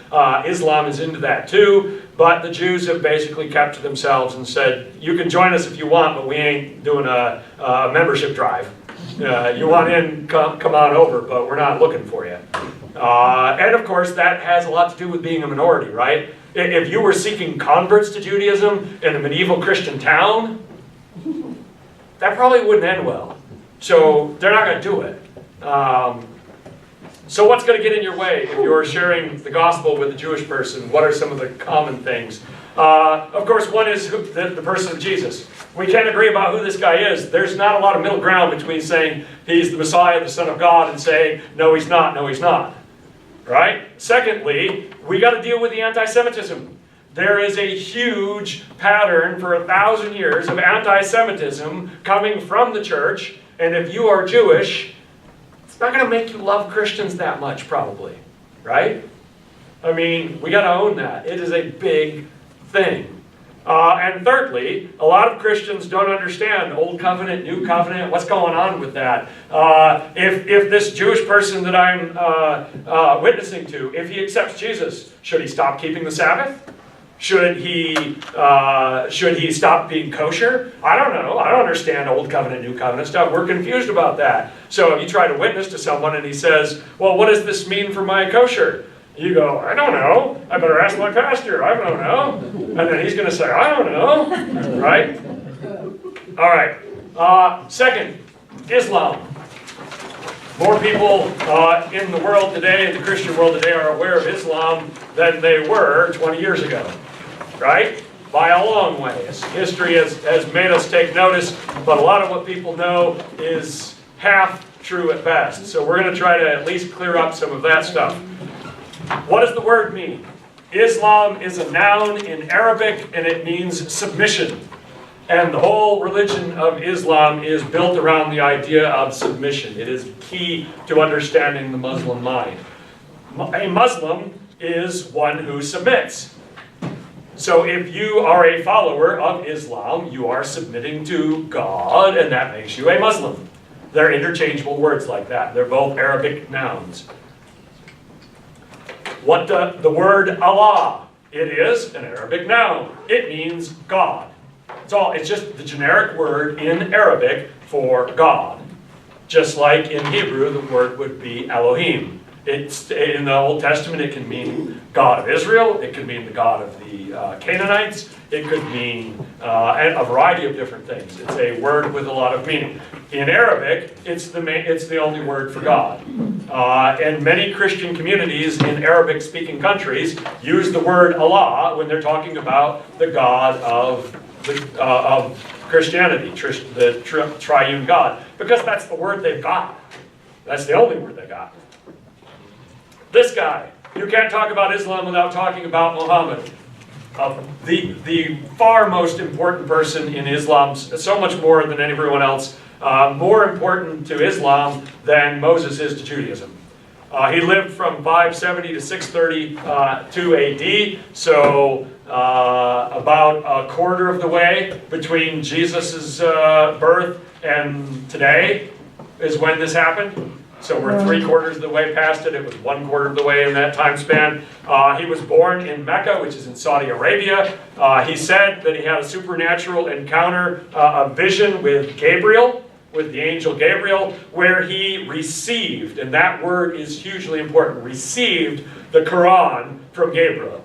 Speaker 1: Islam is into that too, but the Jews have basically kept to themselves and said, you can join us if you want, but we ain't doing a membership drive. You want in, come on over, but we're not looking for you. And of course, that has a lot to do with being a minority, right? If you were seeking converts to Judaism in a medieval Christian town, that probably wouldn't end well. So they're not going to do it. So what's going to get in your way if you're sharing the gospel with a Jewish person? What are some of the common things? Of course, one is the person of Jesus. We can't agree about who this guy is. There's not a lot of middle ground between saying he's the Messiah, the Son of God, and saying, no, he's not, no, he's not. Right? Secondly, we got to deal with the anti-Semitism. There is a huge pattern for 1,000 years of anti-Semitism coming from the church, and if you are Jewish, it's not going to make you love Christians that much, probably. Right? I mean, we got to own that. It is a big thing. And thirdly, a lot of Christians don't understand Old Covenant, New Covenant, what's going on with that. If this Jewish person that I'm witnessing to, if he accepts Jesus, should he stop keeping the Sabbath? Should he stop being kosher? I don't know. I don't understand Old Covenant, New Covenant stuff. We're confused about that. So if you try to witness to someone and he says, well, what does this mean for my kosher? You go, I don't know. I better ask my pastor. I don't know. And then he's going to say, I don't know. Right? All right. Second, Islam. More people in the world today, in the Christian world today, are aware of Islam than they were 20 years ago. Right? By a long way. History has made us take notice, but a lot of what people know is half true at best. So we're going to try to at least clear up some of that stuff. What does the word mean? Islam is a noun in Arabic, and it means submission. And the whole religion of Islam is built around the idea of submission. It is key to understanding the Muslim mind. A Muslim is one who submits. So if you are a follower of Islam, you are submitting to God, and that makes you a Muslim. They're interchangeable words like that. They're both Arabic nouns. What the word Allah, it is an Arabic noun. It means God. It's just the generic word in Arabic for God. Just like in Hebrew, the word would be Elohim. It's, in the Old Testament, it can mean God of Israel. It could mean the God of the Canaanites. It could mean a variety of different things. It's a word with a lot of meaning. In Arabic, it's the only word for God. And many Christian communities in Arabic-speaking countries use the word Allah when they're talking about the God of Christianity, the triune God, because that's the word they've got. That's the only word they got. This guy, you can't talk about Islam without talking about Muhammad. The far most important person in Islam, so much more than everyone else, more important to Islam than Moses is to Judaism. He lived from 570 to 632 AD, so about a quarter of the way between Jesus' birth and today is when this happened. So we're 3/4 of the way past it. It was 1/4 of the way in that time span. He was born in Mecca, which is in Saudi Arabia. He said that he had a supernatural encounter, a vision with Gabriel, with the angel Gabriel, where he received, and that word is hugely important, received the Quran from Gabriel.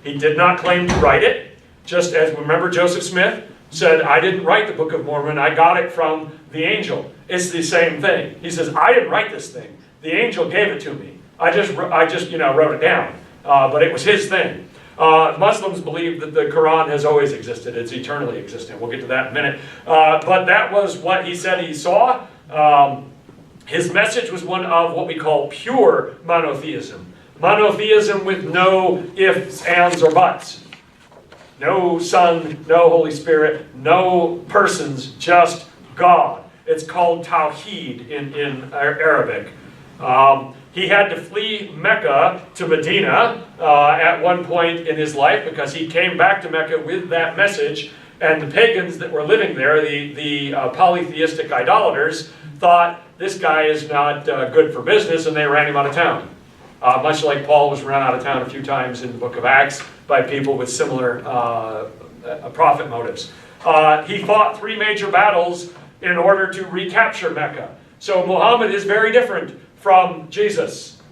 Speaker 1: He did not claim to write it, just as, remember Joseph Smith said, I didn't write the Book of Mormon, I got it from the angel. It's the same thing. He says, I didn't write this thing. The angel gave it to me. I just wrote it down. But it was his thing. Muslims believe that the Quran has always existed. It's eternally existent. We'll get to that in a minute. But that was what he said he saw. His message was one of what we call pure monotheism. Monotheism with no ifs, ands, or buts. No Son, no Holy Spirit, no persons, just God. It's called Tawheed in Arabic. He had to flee Mecca to Medina at one point in his life because he came back to Mecca with that message, and the pagans that were living there, the polytheistic idolaters, thought this guy is not good for business, and they ran him out of town. Much like Paul was run out of town a few times in the book of Acts by people with similar profit motives. He fought 3 major battles in order to recapture Mecca. So Muhammad is very different from Jesus,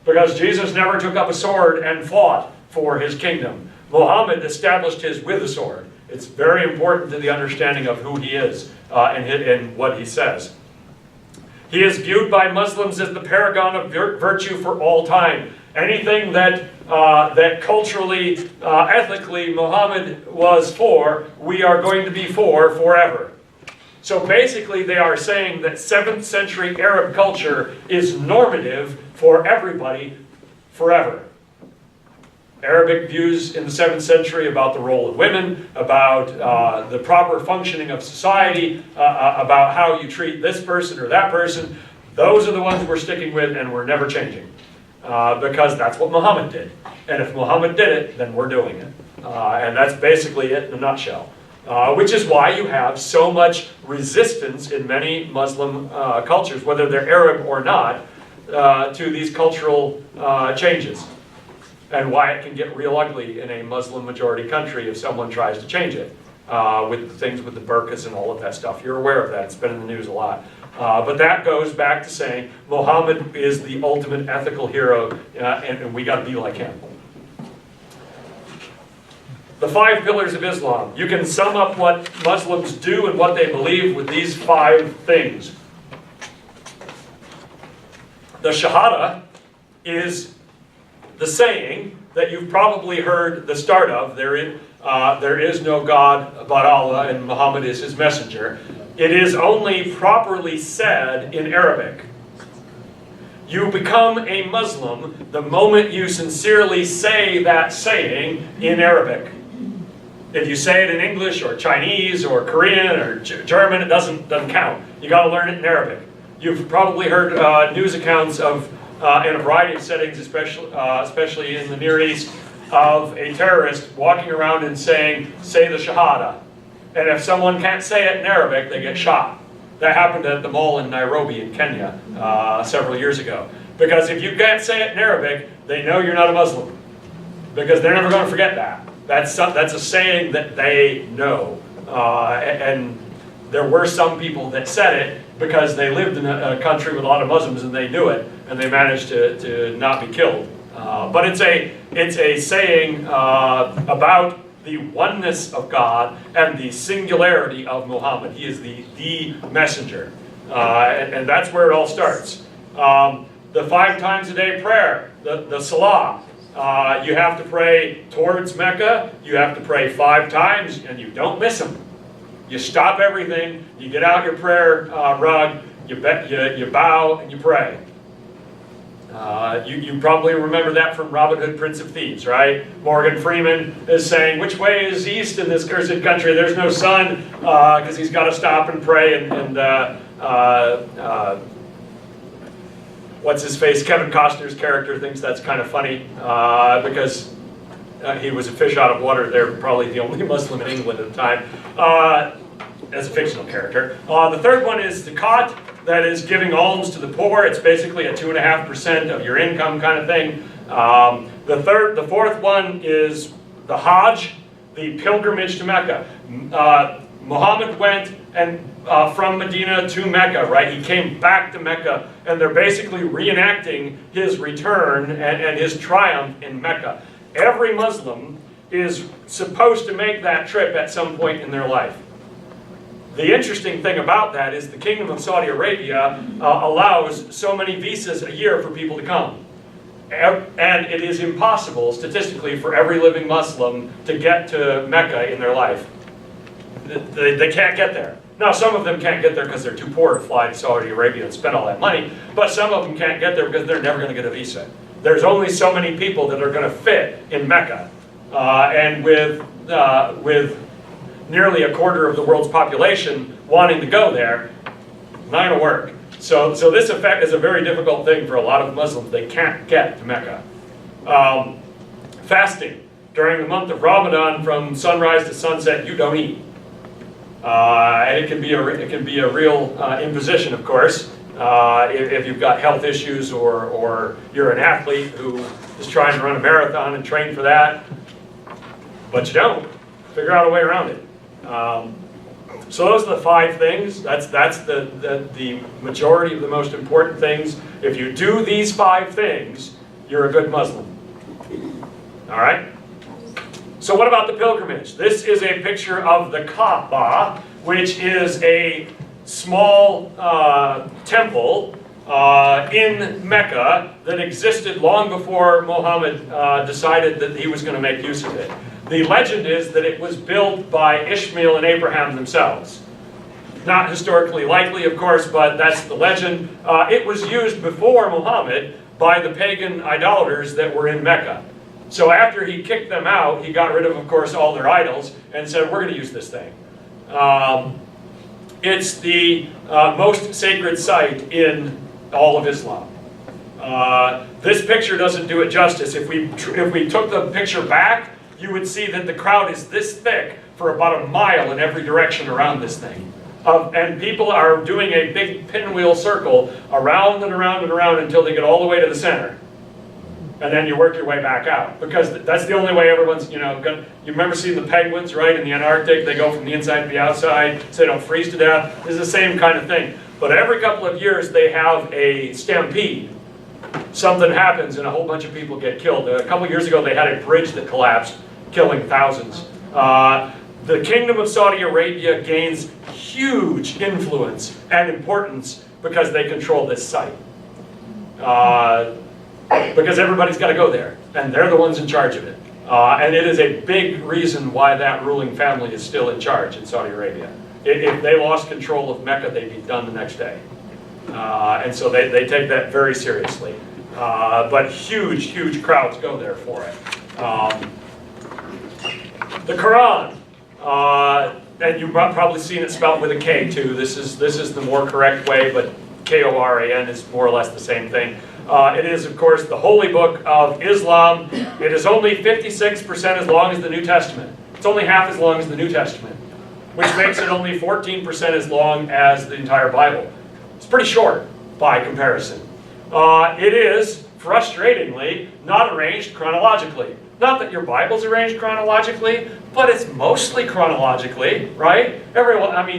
Speaker 1: because Jesus never took up a sword and fought for his kingdom. Muhammad established his with a sword. It's very important to the understanding of who he is and what he says. He is viewed by Muslims as the paragon of virtue for all time. Anything that culturally, ethically Muhammad was for, we are going to be for forever. So basically they are saying that 7th century Arab culture is normative for everybody forever. Arabic views in the 7th century about the role of women, about the proper functioning of society, about how you treat this person or that person, those are the ones we're sticking with, and we're never changing. Because that's what Muhammad did. And if Muhammad did it, then we're doing it. And that's basically it in a nutshell. Which is why you have so much resistance in many Muslim cultures, whether they're Arab or not, to these cultural changes. And why it can get real ugly in a Muslim majority country if someone tries to change it. With things with the burqas and all of that stuff. You're aware of that. It's been in the news a lot. But that goes back to saying Muhammad is the ultimate ethical hero, and we got to be like him. The 5 pillars of Islam. You can sum up what Muslims do and what they believe with these 5 things. The Shahada is the saying that you've probably heard the start of. There is no God but Allah, and Muhammad is his messenger. It is only properly said in Arabic. You become a Muslim the moment you sincerely say that saying in Arabic. If you say it in English or Chinese or Korean or German, it doesn't count. You got to learn it in Arabic. You've probably heard news accounts of, in a variety of settings, especially in the Near East, of a terrorist walking around and saying, say the Shahada. And if someone can't say it in Arabic, they get shot. That happened at the mall in Nairobi in Kenya several years ago. Because if you can't say it in Arabic, they know you're not a Muslim. Because they're never going to forget that. That's a saying that they know. And there were some people that said it because they lived in a country with a lot of Muslims and they knew it, and they managed to not be killed. But it's a saying about the oneness of God and the singularity of Muhammad. He is the messenger. And that's where it all starts. The 5 times a day prayer, the salah. You have to pray towards Mecca. You have to pray 5 times, and you don't miss them. You stop everything. You get out your prayer rug. You bow and you pray. You probably remember that from Robin Hood, Prince of Thieves, right? Morgan Freeman is saying, which way is east in this cursed country? There's no sun, because he's got to stop and pray. And what's his face? Kevin Costner's character thinks that's kind of funny, because he was a fish out of water. They're probably the only Muslim in England at the time, as a fictional character. The third one is the zakat. That is giving alms to the poor. It's basically a 2.5% of your income kind of thing. The fourth one is the Hajj, the pilgrimage to Mecca. Muhammad went from Medina to Mecca, right? He came back to Mecca, and they're basically reenacting his return and his triumph in Mecca. Every Muslim is supposed to make that trip at some point in their life. The interesting thing about that is the Kingdom of Saudi Arabia allows so many visas a year for people to come. And it is impossible, statistically, for every living Muslim to get to Mecca in their life. They can't get there. Now, some of them can't get there because they're too poor to fly to Saudi Arabia and spend all that money, but some of them can't get there because they're never going to get a visa. There's only so many people that are going to fit in Mecca. And with nearly a quarter of the world's population wanting to go there, not going to work. So this effect is a very difficult thing for a lot of Muslims. They can't get to Mecca. Fasting. During the month of Ramadan, from sunrise to sunset, you don't eat. And it can be a real imposition, of course, if you've got health issues or you're an athlete who is trying to run a marathon and train for that, but you don't. Figure out a way around it. So those are the 5 things. That's the majority of the most important things. If you do these 5 things, you're a good Muslim. All right? So what about the pilgrimage? This is a picture of the Kaaba, which is a small temple in Mecca that existed long before Muhammad decided that he was going to make use of it. The legend is that it was built by Ishmael and Abraham themselves. Not historically likely, of course, but that's the legend. It was used before Muhammad by the pagan idolaters that were in Mecca. So after he kicked them out, he got rid of course, all their idols and said, we're going to use this thing. It's the most sacred site in all of Islam. This picture doesn't do it justice. If we took the picture back, you would see that the crowd is this thick for about a mile in every direction around this thing. And people are doing a big pinwheel circle around and around and around until they get all the way to the center. And then you work your way back out. Because that's the only way everyone's, you remember seeing the penguins, right, in the Antarctic? They go from the inside to the outside so they don't freeze to death. It's the same kind of thing. But every couple of years they have a stampede. Something happens and a whole bunch of people get killed. A couple of years ago they had a bridge that collapsed, killing thousands. The Kingdom of Saudi Arabia gains huge influence and importance because they control this site. Because everybody's got to go there, and they're the ones in charge of it. And it is a big reason why that ruling family is still in charge in Saudi Arabia. If they lost control of Mecca, they'd be done the next day. And so they take that very seriously. But huge crowds go there for it. The Quran, and you've probably seen it spelled with a K too. This is the more correct way, but Koran is more or less the same thing. It is, of course, the holy book of Islam. It is only 56% as long as the New Testament. It's only half as long as the New Testament, which makes it only 14% as long as the entire Bible. It's pretty short by comparison. It is, frustratingly, not arranged chronologically. Not that your Bible's arranged chronologically, but it's mostly chronologically, right?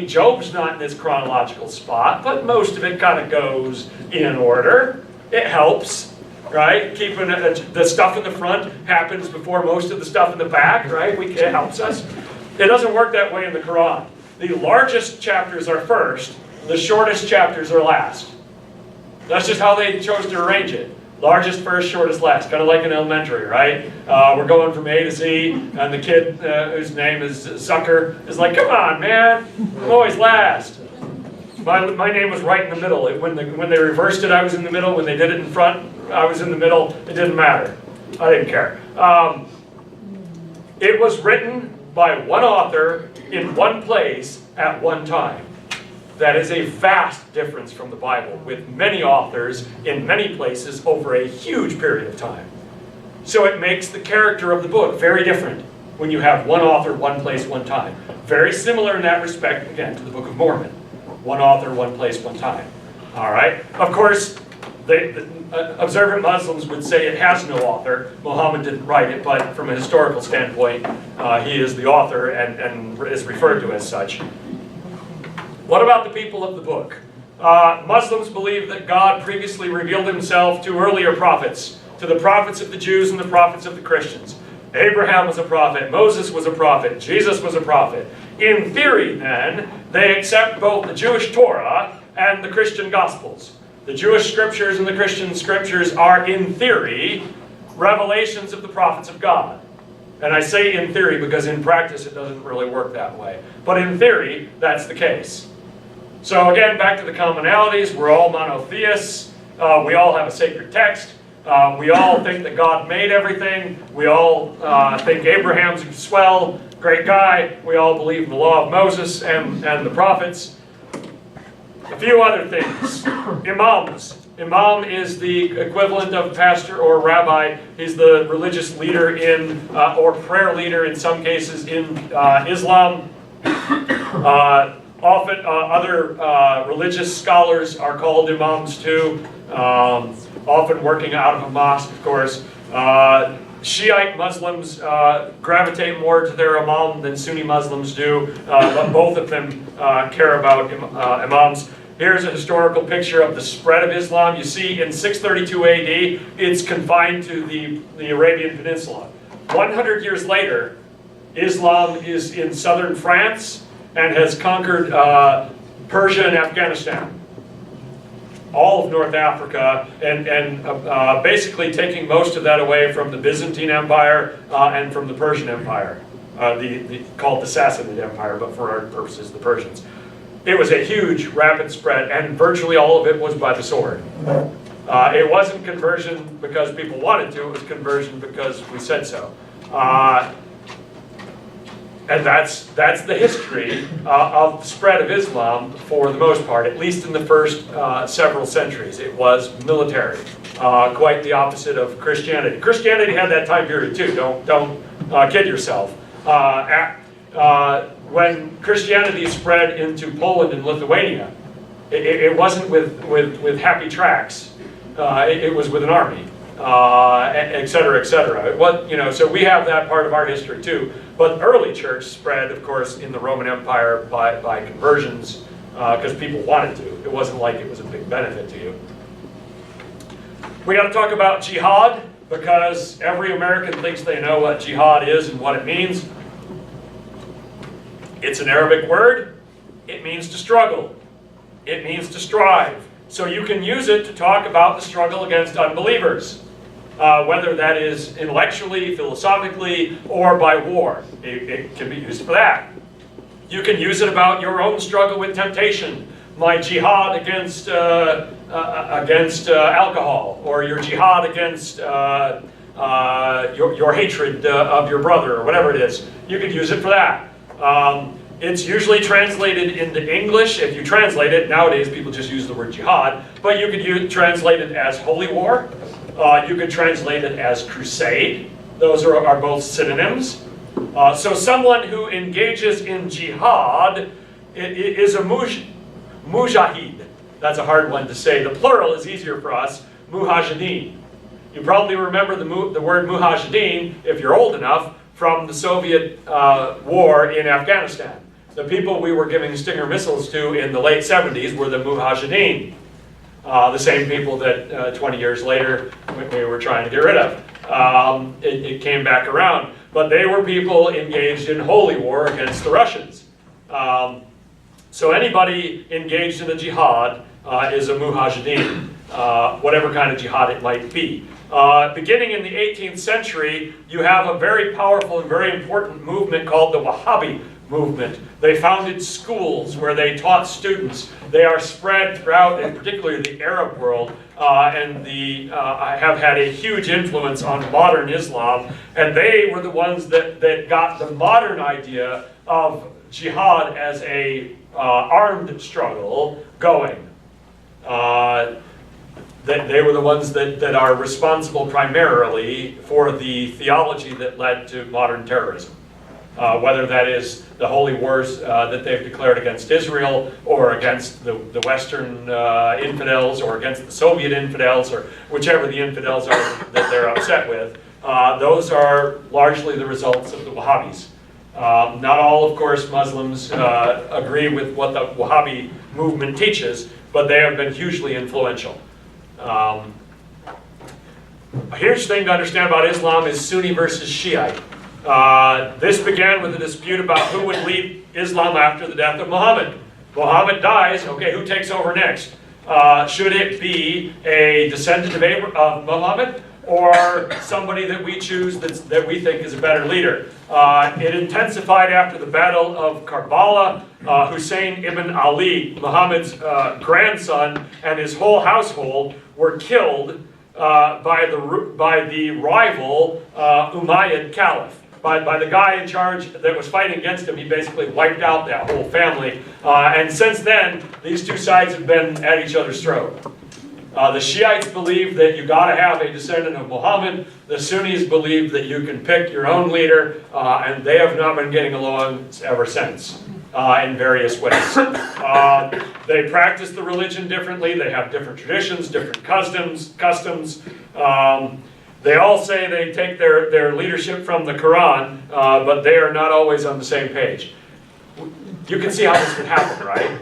Speaker 1: Job's not in this chronological spot, but most of it kind of goes in order. It helps, right? Keeping the stuff in the front happens before most of the stuff in the back, right? It helps us. It doesn't work that way in the Quran. The largest chapters are first, the shortest chapters are last. That's just how they chose to arrange it. Largest first, shortest last. Kind of like in elementary, right? We're going from A to Z, and the kid whose name is Zucker is like, come on, man, I'm always last. My name was right in the middle. When they reversed it, I was in the middle. When they did it in front, I was in the middle. It didn't matter. I didn't care. It was written by one author in one place at one time. That is a vast difference from the Bible, with many authors in many places over a huge period of time. So it makes the character of the book very different when you have one author, one place, one time. Very similar in that respect, again, to the Book of Mormon. One author, one place, one time. All right? Of course, the observant Muslims would say it has no author. Muhammad didn't write it, but from a historical standpoint, he is the author and is referred to as such. What about the people of the book? Muslims believe that God previously revealed himself to earlier prophets, to the prophets of the Jews and the prophets of the Christians. Abraham was a prophet, Moses was a prophet, Jesus was a prophet. In theory, then, they accept both the Jewish Torah and the Christian Gospels. The Jewish scriptures and the Christian scriptures are, in theory, revelations of the prophets of God. And I say in theory because in practice it doesn't really work that way. But in theory, that's the case. So again, back to the commonalities. We're all monotheists. We all have a sacred text. We all think that God made everything. We all think Abraham's swell, great guy. We all believe in the law of Moses and the prophets. A few other things. Imams. Imam is the equivalent of pastor or rabbi. He's the religious leader in, or prayer leader in some cases in Islam. Often other religious scholars are called imams too, often working out of a mosque, of course. Shiite Muslims gravitate more to their imam than Sunni Muslims do, but both of them care about imams. Here's a historical picture of the spread of Islam. You see, in 632 AD, it's confined to the Arabian Peninsula. 100 years later, Islam is in southern France and has conquered Persia and Afghanistan, all of North Africa, and basically taking most of that away from the Byzantine Empire and from the Persian Empire, called the Sassanid Empire, but for our purposes, the Persians. It was a huge, rapid spread, and virtually all of it was by the sword. It wasn't conversion because people wanted to, it was conversion because we said so. And that's the history of the spread of Islam for the most part, at least in the first several centuries. It was military, quite the opposite of Christianity. Christianity had that time period too, don't kid yourself. When Christianity spread into Poland and Lithuania, it wasn't with happy tracks. It was with an army, et cetera, et cetera. So we have that part of our history too. But early church spread, of course, in the Roman Empire by conversions because people wanted to. It wasn't like it was a big benefit to you. We got to talk about jihad because every American thinks they know what jihad is and what it means. It's an Arabic word. It means to struggle. It means to strive. So you can use it to talk about the struggle against unbelievers, whether that is intellectually, philosophically, or by war. It can be used for that. You can use it about your own struggle with temptation, my jihad against alcohol, or your jihad against your hatred of your brother, or whatever it is. You could use it for that. It's usually translated into English. If you translate it, nowadays people just use the word jihad, but you could translate it as holy war. You could translate it as crusade. Those are both synonyms. So someone who engages in jihad is a mujahid. That's a hard one to say. The plural is easier for us, mujahideen. You probably remember the word mujahideen, if you're old enough, from the Soviet war in Afghanistan. The people we were giving Stinger missiles to in the late 70s were the mujahideen. The same people that 20 years later we were trying to get rid of. It came back around. But they were people engaged in holy war against the Russians. So anybody engaged in a jihad is a mujahideen, whatever kind of jihad it might be. Beginning in the 18th century, you have a very powerful and very important movement called the Wahhabi movement. They founded schools where they taught students. They are spread throughout, and particularly the Arab world, and have had a huge influence on modern Islam. And they were the ones that got the modern idea of jihad as a armed struggle going. They were the ones that are responsible primarily for the theology that led to modern terrorism. Whether that is the holy wars that they've declared against Israel, or against the Western infidels, or against the Soviet infidels, or whichever the infidels are that they're upset with, those are largely the results of the Wahhabis. Not all, of course, Muslims agree with what the Wahhabi movement teaches, but they have been hugely influential. A huge thing to understand about Islam is Sunni versus Shiite. This began with a dispute about who would lead Islam after the death of Muhammad. Muhammad dies, okay, who takes over next? Should it be a descendant of Muhammad, or somebody that we choose that we think is a better leader? It intensified after the Battle of Karbala. Hussein ibn Ali, Muhammad's grandson, and his whole household were killed by the rival Umayyad Caliph. By the guy in charge that was fighting against him. He basically wiped out that whole family. And since then, these two sides have been at each other's throat. The Shiites believe that you got to have a descendant of Muhammad. The Sunnis believe that you can pick your own leader, and they have not been getting along ever since in various ways. They practice the religion differently. They have different traditions, different customs. They all say they take their leadership from the Quran, but they are not always on the same page. You can see how this would happen, right?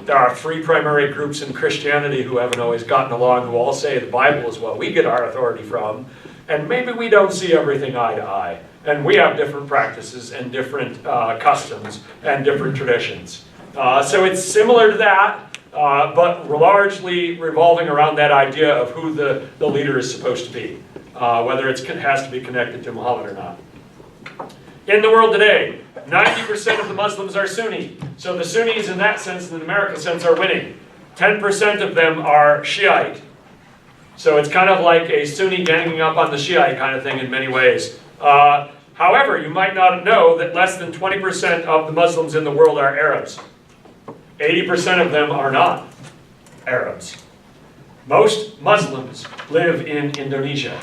Speaker 1: There are three primary groups in Christianity who haven't always gotten along, who all say the Bible is what we get our authority from, and maybe we don't see everything eye to eye. And we have different practices and different customs and different traditions. So it's similar to that. But largely revolving around that idea of who the leader is supposed to be, whether it has to be connected to Muhammad or not. In the world today, 90% of the Muslims are Sunni. So the Sunnis in that sense, in the American sense, are winning. 10% of them are Shiite. So it's kind of like a Sunni ganging up on the Shiite kind of thing in many ways. However, you might not know that less than 20% of the Muslims in the world are Arabs. 80% of them are not Arabs. Most Muslims live in Indonesia.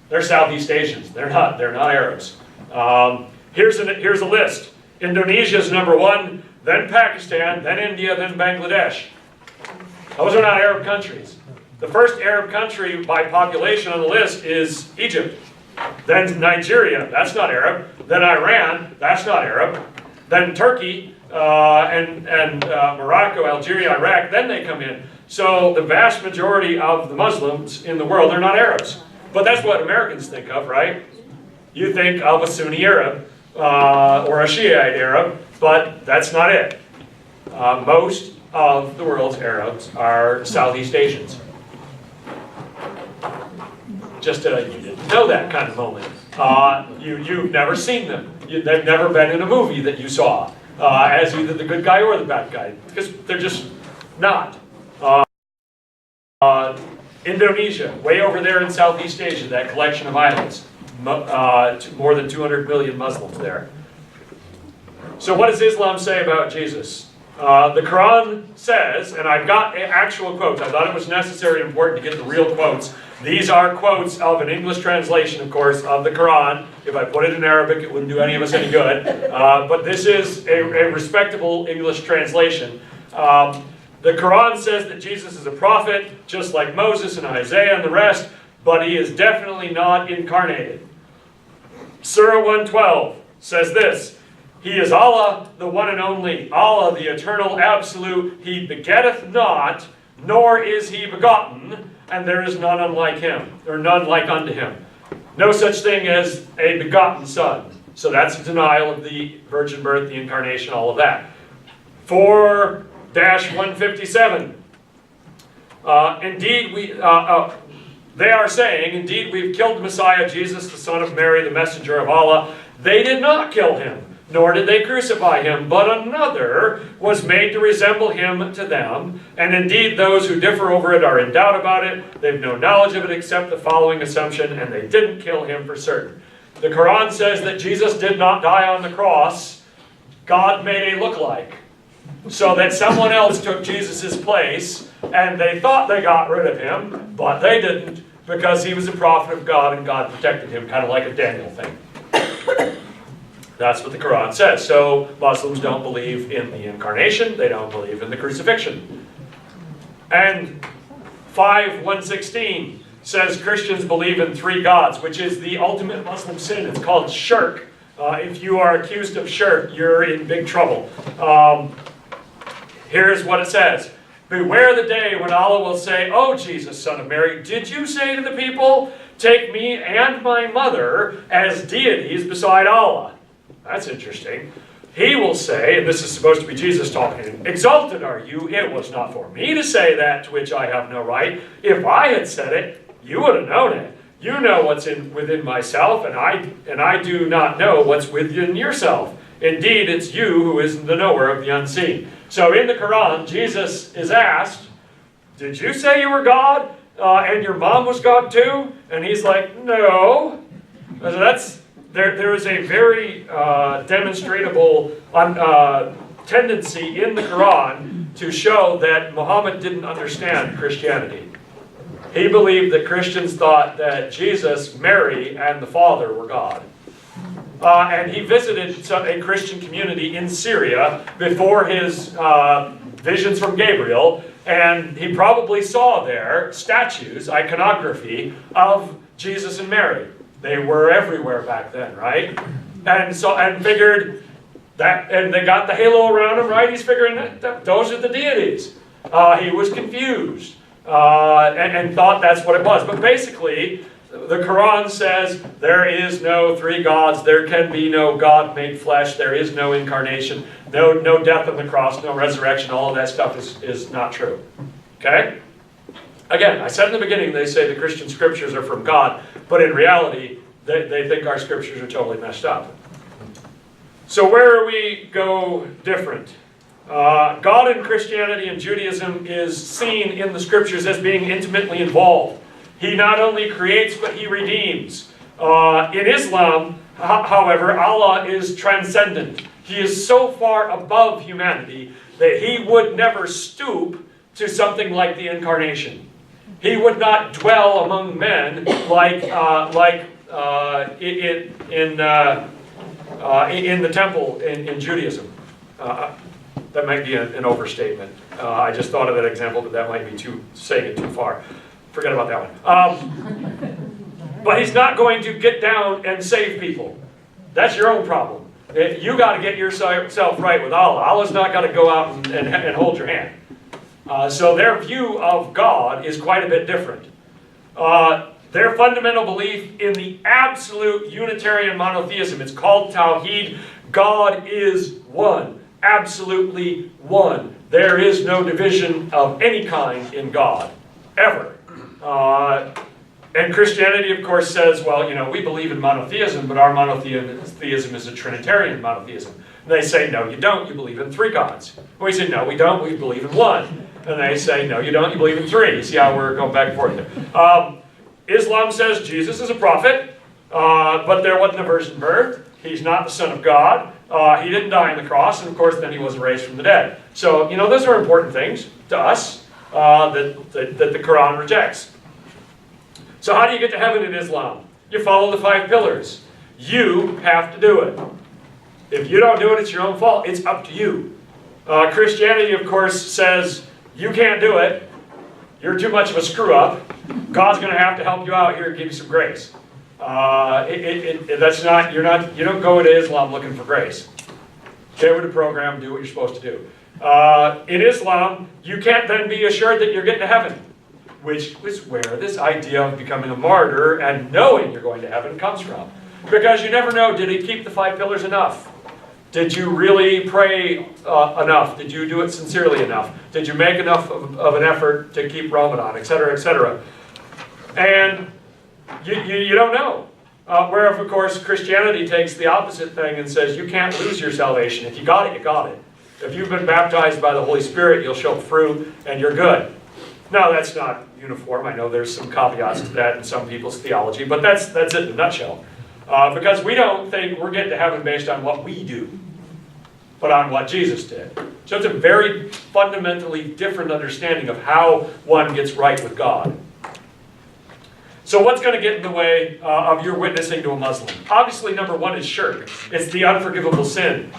Speaker 1: They're Southeast Asians. They're not Arabs. Here's a list. Indonesia is number one, then Pakistan, then India, then Bangladesh. Those are not Arab countries. The first Arab country by population on the list is Egypt. Then Nigeria, that's not Arab. Then Iran, that's not Arab. Then Turkey, and Morocco, Algeria, Iraq, then they come in. So the vast majority of the Muslims in the world are not Arabs. But that's what Americans think of, right? You think of a Sunni Arab or a Shiite Arab, but that's not it. Most of the world's Arabs are Southeast Asians. Just you didn't know that kind of moment. You've never seen them. They've never been in a movie that you saw. as either the good guy or the bad guy, because they're just not. Indonesia, way over there in Southeast Asia, that collection of islands, more than 200 million Muslims there. So what does Islam say about Jesus? The Quran says, and I've got actual quotes, I thought it was necessary and important to get the real quotes. These are quotes of an English translation, of course, of the Quran. If I put it in Arabic, it wouldn't do any of us any good. But this is a respectable English translation. The Quran says that Jesus is a prophet, just like Moses and Isaiah and the rest, but he is definitely not incarnated. Surah 112 says this, He is Allah, the one and only, Allah, the eternal absolute. He begetteth not, nor is he begotten, and there is none unlike him, or none like unto him. No such thing as a begotten son. So that's a denial of the virgin birth, the incarnation, all of that. 4-157. They are saying, indeed, we've killed Messiah, Jesus, the son of Mary, the messenger of Allah. They did not kill him, nor did they crucify him, but another was made to resemble him to them. And indeed, those who differ over it are in doubt about it. They have no knowledge of it except the following assumption, and they didn't kill him for certain. The Quran says that Jesus did not die on the cross. God made a lookalike, so that someone else took Jesus' place, and they thought they got rid of him, but they didn't, because he was a prophet of God, and God protected him, kind of like a Daniel thing. That's what the Quran says. So Muslims don't believe in the incarnation. They don't believe in the crucifixion. And 5-116 says Christians believe in three gods, which is the ultimate Muslim sin. It's called shirk. If you are accused of shirk, you're in big trouble. Here's what it says. Beware the day when Allah will say, "O Jesus, son of Mary, did you say to the people, take me and my mother as deities beside Allah?" That's interesting. He will say, and this is supposed to be Jesus talking, "Exalted are you, it was not for me to say that to which I have no right. If I had said it, you would have known it. You know what's within myself, and I do not know what's within yourself. Indeed, it's you who is the knower of the unseen." So in the Quran, Jesus is asked, "Did you say you were God, and your mom was God too?" And he's like, "No." So there is a very demonstrable tendency in the Quran to show that Muhammad didn't understand Christianity. He believed that Christians thought that Jesus, Mary, and the Father were God. And he visited a Christian community in Syria before his visions from Gabriel, and he probably saw there statues, iconography, of Jesus and Mary. They were everywhere back then, right? And figured that, and they got the halo around him, right? He's figuring that those are the deities. He was confused and thought that's what it was. But basically, the Quran says there is no three gods. There can be no God made flesh. There is no incarnation. No death on the cross. No resurrection. All of that stuff is not true. Okay? Again, I said in the beginning, they say the Christian scriptures are from God, but in reality, they think our scriptures are totally messed up. So where we go different? God in Christianity and Judaism is seen in the scriptures as being intimately involved. He not only creates, but he redeems. In Islam, however, Allah is transcendent. He is so far above humanity that he would never stoop to something like the incarnation. He would not dwell among men like in the temple in Judaism. That might be an overstatement. I just thought of that example, but that might be saying it too far. Forget about that one. But he's not going to get down and save people. That's your own problem. You got to get yourself right with Allah. Allah's not going to go out and hold your hand. So their view of God is quite a bit different. Their fundamental belief in the absolute Unitarian monotheism, it's called Tawheed. God is one, absolutely one. There is no division of any kind in God, ever. And Christianity, of course, says, well, we believe in monotheism, but our monotheism is a Trinitarian monotheism. And they say, no, you don't. You believe in 3 gods. And we say, no, we don't. We believe in 1. And they say, no, you don't. You believe in 3. You see how we're going back and forth there. Islam says Jesus is a prophet, but there wasn't a virgin birth. He's not the Son of God. He didn't die on the cross. And, of course, then he wasn't raised from the dead. So, those are important things to us that the Quran rejects. So how do you get to heaven in Islam? You follow the 5 pillars. You have to do it. If you don't do it, it's your own fault. It's up to you. Christianity, of course, says you can't do it. You're too much of a screw-up. God's going to have to help you out here and give you some grace. That's not. You don't go into Islam looking for grace. Get with the program. Do what you're supposed to do. In Islam, you can't then be assured that you're getting to heaven, which is where this idea of becoming a martyr and knowing you're going to heaven comes from. Because you never know, did he keep the 5 pillars enough? Did you really pray enough? Did you do it sincerely enough? Did you make enough of an effort to keep Ramadan, etc., etc.? And you don't know. Whereas, of course, Christianity takes the opposite thing and says you can't lose your salvation. If you got it, you got it. If you've been baptized by the Holy Spirit, you'll show fruit and you're good. Now, that's not uniform. I know there's some caveats to that in some people's theology, but that's it in a nutshell. Because we don't think we're getting to heaven based on what we do, but on what Jesus did. So it's a very fundamentally different understanding of how one gets right with God. So what's going to get in the way of your witnessing to a Muslim? Obviously, number 1 is shirk. It's the unforgivable sin.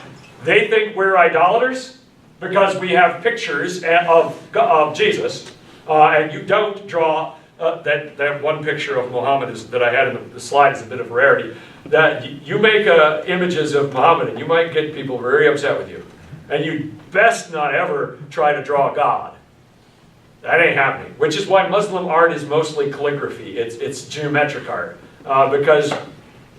Speaker 1: They think we're idolaters because we have pictures of Jesus, and you don't draw that one picture of Muhammad that I had in the slide is a bit of a rarity. That you make images of Muhammad, and you might get people very upset with you. And you best not ever try to draw God. That ain't happening. Which is why Muslim art is mostly calligraphy. It's geometric art. Because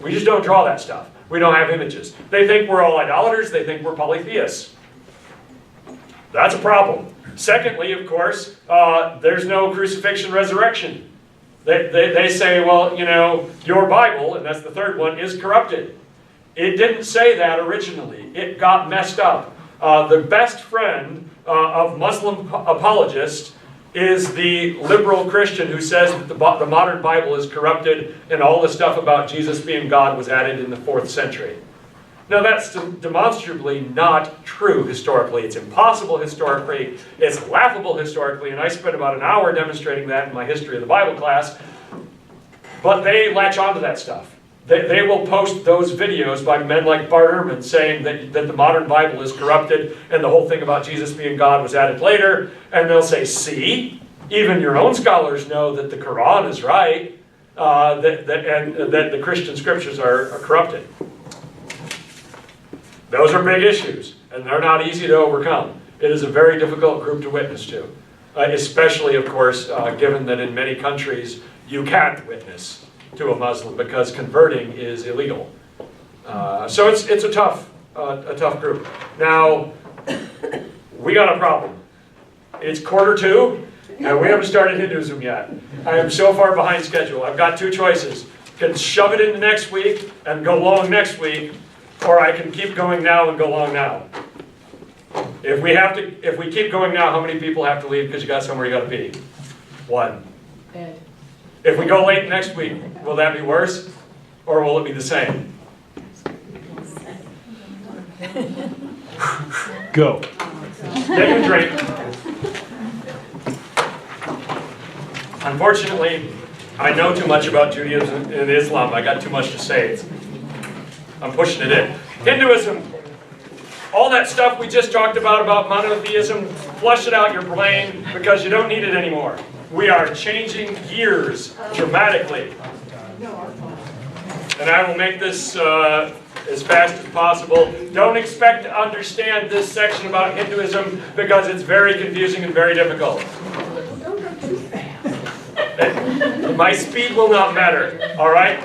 Speaker 1: we just don't draw that stuff. We don't have images. They think we're all idolaters. They think we're polytheists. That's a problem. Secondly, of course, there's no crucifixion resurrection. They say, well, your Bible, and that's the third one, is corrupted. It didn't say that originally. It got messed up. The best friend of Muslim apologists is the liberal Christian who says that the modern Bible is corrupted and all the stuff about Jesus being God was added in the 4th century. Now that's demonstrably not true historically. It's impossible historically. It's laughable historically, and I spent about an hour demonstrating that in my History of the Bible class. But they latch onto that stuff. They will post those videos by men like Bart Ehrman saying that the modern Bible is corrupted and the whole thing about Jesus being God was added later. And they'll say, see, even your own scholars know that the Quran is right, and that the Christian scriptures are corrupted. Those are big issues, and they're not easy to overcome. It is a very difficult group to witness to, especially, of course, given that in many countries you can't witness to a Muslim because converting is illegal. So it's a tough group. Now, we got a problem. It's 1:45, and we haven't started Hinduism yet. I am so far behind schedule. I've got 2 choices. I can shove it into next week and go long next week, or I can keep going now and go long now. If we keep going now, how many people have to leave because you got somewhere you got to be? 1.
Speaker 2: Bed.
Speaker 1: If we go late next week, will that be worse, or will it be the same?
Speaker 3: Go.
Speaker 1: Take a drink. Unfortunately, I know too much about Judaism and Islam. I got too much to say. I'm pushing it in. Hinduism, all that stuff we just talked about monotheism, flush it out your brain because you don't need it anymore. We are changing gears dramatically. And I will make this as fast as possible. Don't expect to understand this section about Hinduism because it's very confusing and very difficult.
Speaker 2: Don't go too fast.
Speaker 1: My speed will not matter, all right?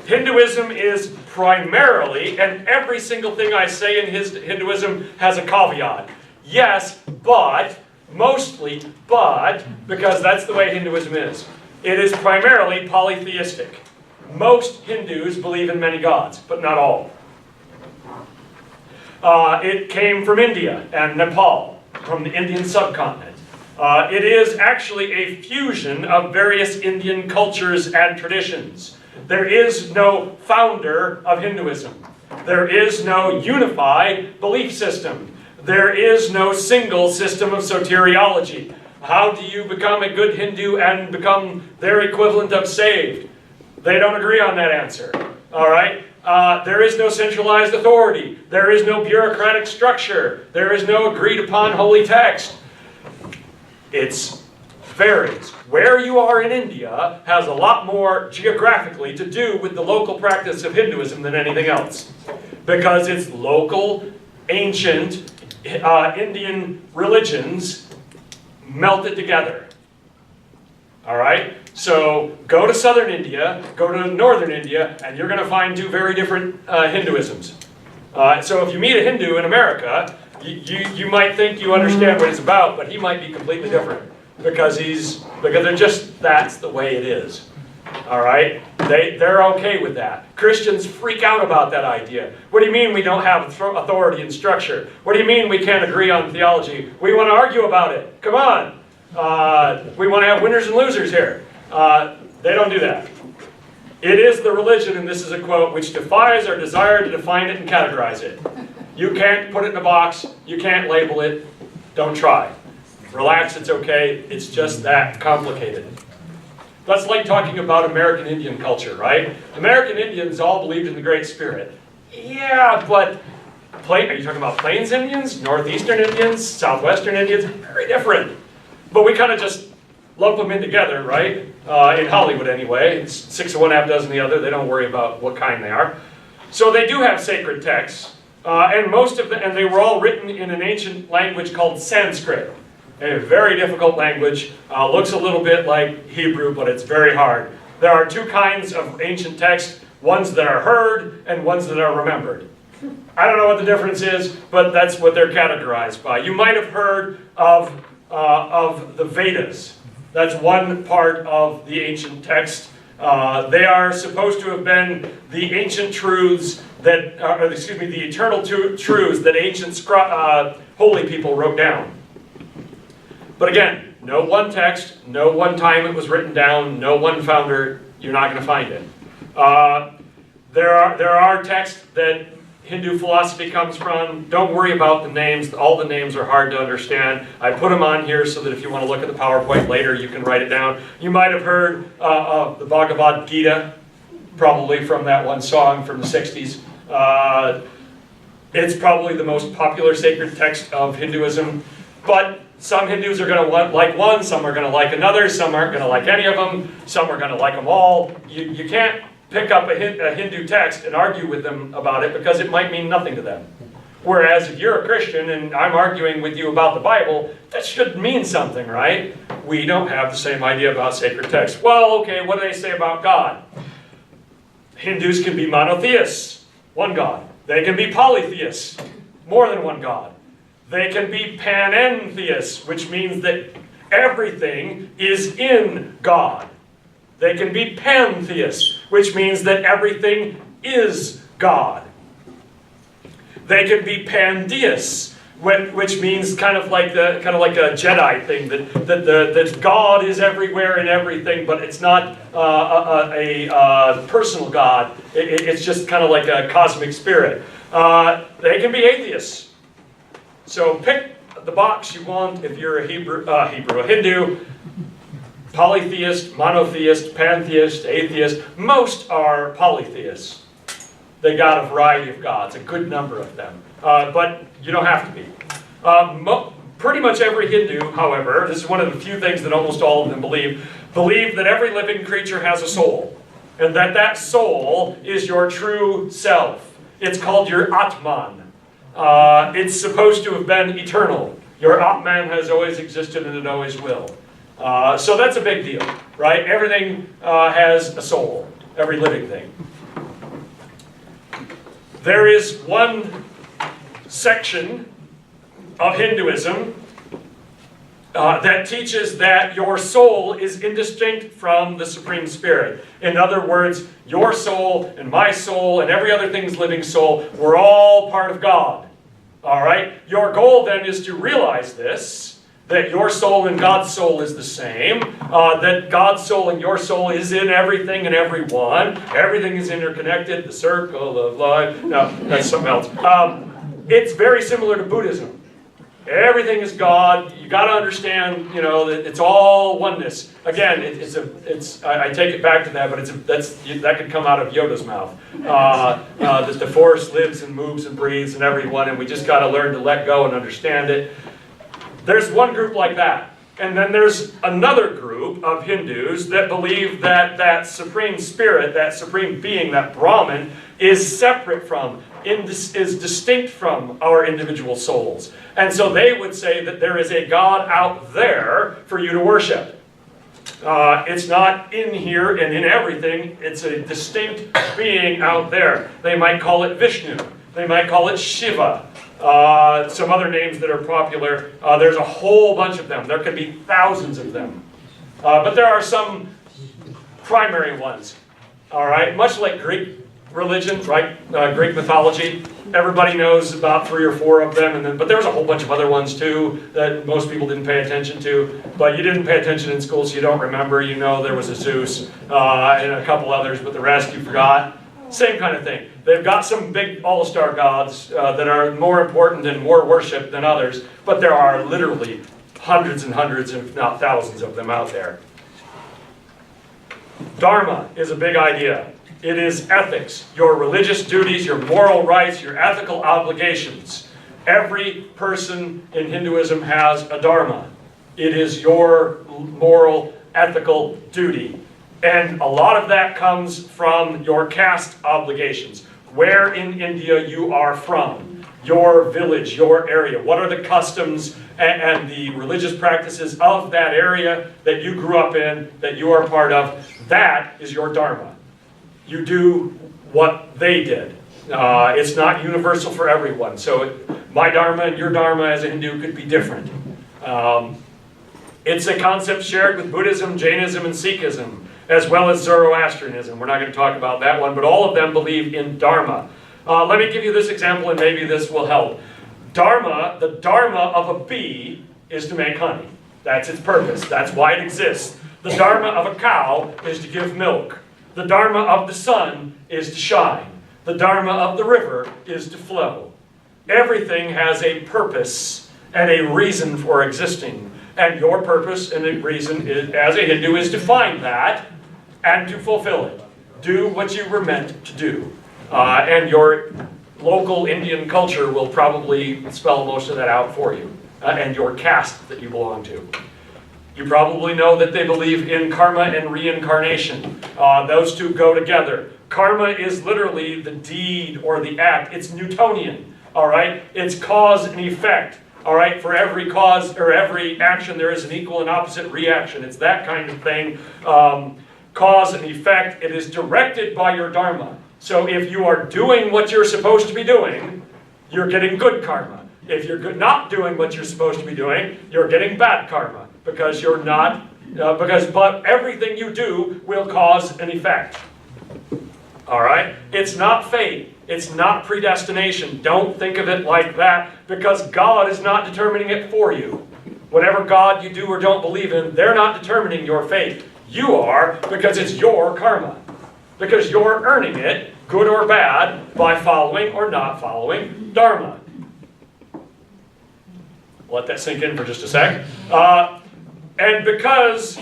Speaker 1: Hinduism is primarily, and every single thing I say in Hinduism has a caveat. Yes, but, mostly, but, because that's the way Hinduism is. It is primarily polytheistic. Most Hindus believe in many gods, but not all. It came from India and Nepal, from the Indian subcontinent. It is actually a fusion of various Indian cultures and traditions. There is no founder of Hinduism. There is no unified belief system. There is no single system of soteriology. How do you become a good Hindu and become their equivalent of saved? They don't agree on that answer. All right? There is no centralized authority. There is no bureaucratic structure. There is no agreed upon holy text. It varies. Where you are in India has a lot more geographically to do with the local practice of Hinduism than anything else. Because it's local, ancient Indian religions melted together. All right? So go to southern India, go to northern India, and you're going to find two very different Hinduisms. So if you meet a Hindu in America, you might think you understand what it's about, but he might be completely different because that's the way it is. All right? They're okay with that. Christians freak out about that idea. What do you mean we don't have authority and structure? What do you mean we can't agree on theology? We want to argue about it. Come on. We want to have winners and losers here. They don't do that. It is the religion, and this is a quote, which defies our desire to define it and categorize it. You can't put it in a box. You can't label it. Don't try. Relax, it's okay. It's just that complicated. That's like talking about American Indian culture, right? American Indians all believed in the Great Spirit. Yeah, but are you talking about Plains Indians, Northeastern Indians, Southwestern Indians? Very different. But we kind of just lump them in together, right? In Hollywood anyway. It's 6 of one, half dozen the other. They don't worry about what kind they are. So they do have sacred texts. And they were all written in an ancient language called Sanskrit. A very difficult language. Looks a little bit like Hebrew, but it's very hard. There are two kinds of ancient texts. Ones that are heard and ones that are remembered. I don't know what the difference is, but that's what they're categorized by. You might have heard of the Vedas. That's one part of the ancient text. They are supposed to have been the ancient truths the eternal truths that ancient holy people wrote down. But again, no one text, no one time it was written down, no one founder. You're not going to find it. There are texts that Hindu philosophy comes from. Don't worry about the names. All the names are hard to understand. I put them on here so that if you want to look at the PowerPoint later, you can write it down. You might have heard of the Bhagavad Gita, probably from that one song from the 60s. It's probably the most popular sacred text of Hinduism. But some Hindus are going to like one, some are going to like another, some aren't going to like any of them, some are going to like them all. You can't pick up a Hindu text and argue with them about it because it might mean nothing to them. Whereas if you're a Christian and I'm arguing with you about the Bible, that should mean something, right? We don't have the same idea about sacred texts. Well, okay, what do they say about God? Hindus can be monotheists, one God. They can be polytheists, more than one God. They can be panentheists, which means that everything is in God. They can be pantheists, which means that everything is God. They can be pandeists, which means kind of like a Jedi thing, that God is everywhere and everything, but it's not a personal God. It's just kind of like a cosmic spirit. They can be atheists. So pick the box you want if you're a Hindu. Polytheist, monotheist, pantheist, atheist. Most are polytheists. They got a variety of gods, a good number of them. But you don't have to be. Pretty much every Hindu, however, this is one of the few things that almost all of them believe that every living creature has a soul. And that soul is your true self. It's called your Atman. It's supposed to have been eternal. Your Atman has always existed and it always will. So that's a big deal, right? Everything has a soul, every living thing. There is one section of Hinduism that teaches that your soul is indistinct from the Supreme Spirit. In other words, your soul and my soul and every other thing's living soul, we're all part of God. All right? Your goal then is to realize this, that your soul and God's soul is the same, that God's soul and your soul is in everything and everyone. Everything is interconnected, the circle of life. No, that's something else. It's very similar to Buddhism. Everything is God. You got to understand, that it's all oneness. Again, I take it back to that, but that could come out of Yoda's mouth. That the force lives and moves and breathes in everyone, and we just got to learn to let go and understand it. There's one group like that. And then there's another group of Hindus that believe that supreme spirit, that supreme being, that Brahman, is separate from, is distinct from our individual souls. And so they would say that there is a God out there for you to worship. It's not in here and in everything. It's a distinct being out there. They might call it Vishnu. They might call it Shiva. Some other names that are popular. There's a whole bunch of them. There could be thousands of them. But there are some primary ones. All right, much like Greek religion, right? Greek mythology. Everybody knows about 3 or 4 of them, but there's a whole bunch of other ones too that most people didn't pay attention to. But you didn't pay attention in school, so you don't remember. You know there was a Zeus and a couple others, but the rest you forgot. Same kind of thing. They've got some big all-star gods that are more important and more worshipped than others, but there are literally hundreds and hundreds, if not thousands of them out there. Dharma is a big idea. It is ethics, your religious duties, your moral rights, your ethical obligations. Every person in Hinduism has a dharma. It is your moral, ethical duty. And a lot of that comes from your caste obligations. Where in India you are from, your village, your area. What are the customs and the religious practices of that area that you grew up in, that you are part of? That is your dharma. You do what they did. It's not universal for everyone. So my dharma and your dharma as a Hindu could be different. It's a concept shared with Buddhism, Jainism, and Sikhism, as well as Zoroastrianism. We're not going to talk about that one, but all of them believe in dharma. Let me give you this example, and maybe this will help. The dharma of a bee is to make honey. That's its purpose. That's why it exists. The dharma of a cow is to give milk. The dharma of the sun is to shine. The dharma of the river is to flow. Everything has a purpose and a reason for existing. And your purpose and the reason as a Hindu is to find that and to fulfill it. Do what you were meant to do. And your local Indian culture will probably spell most of that out for you. And your caste that you belong to. You probably know that they believe in karma and reincarnation. Those two go together. Karma is literally the deed or the act. It's Newtonian, all right? It's cause and effect, all right? For every cause or every action, there is an equal and opposite reaction. It's that kind of thing. Cause and effect. It is directed by your dharma. So if you are doing what you're supposed to be doing, you're getting good karma. If you're not doing what you're supposed to be doing, you're getting bad karma. Because you're not, but everything you do will cause an effect. All right? It's not fate. It's not predestination. Don't think of it like that, because God is not determining it for you. Whatever God you do or don't believe in, they're not determining your fate. You are, because it's your karma. Because you're earning it, good or bad, by following or not following dharma. Let that sink in for just a sec. And because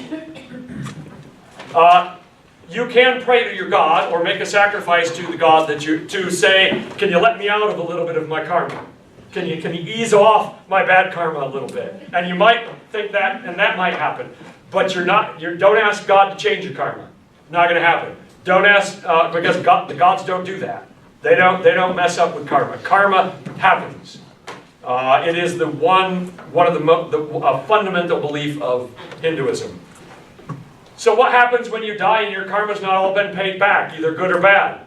Speaker 1: you can pray to your God or make a sacrifice to the God to say, can you let me out of a little bit of my karma? Can you ease off my bad karma a little bit? And you might think that, and that might happen. But don't ask God to change your karma. Not going to happen. Don't ask, because the gods don't do that. They don't mess up with karma. Karma happens. It is one of the fundamental belief of Hinduism. So what happens when you die and your karma's not all been paid back, either good or bad?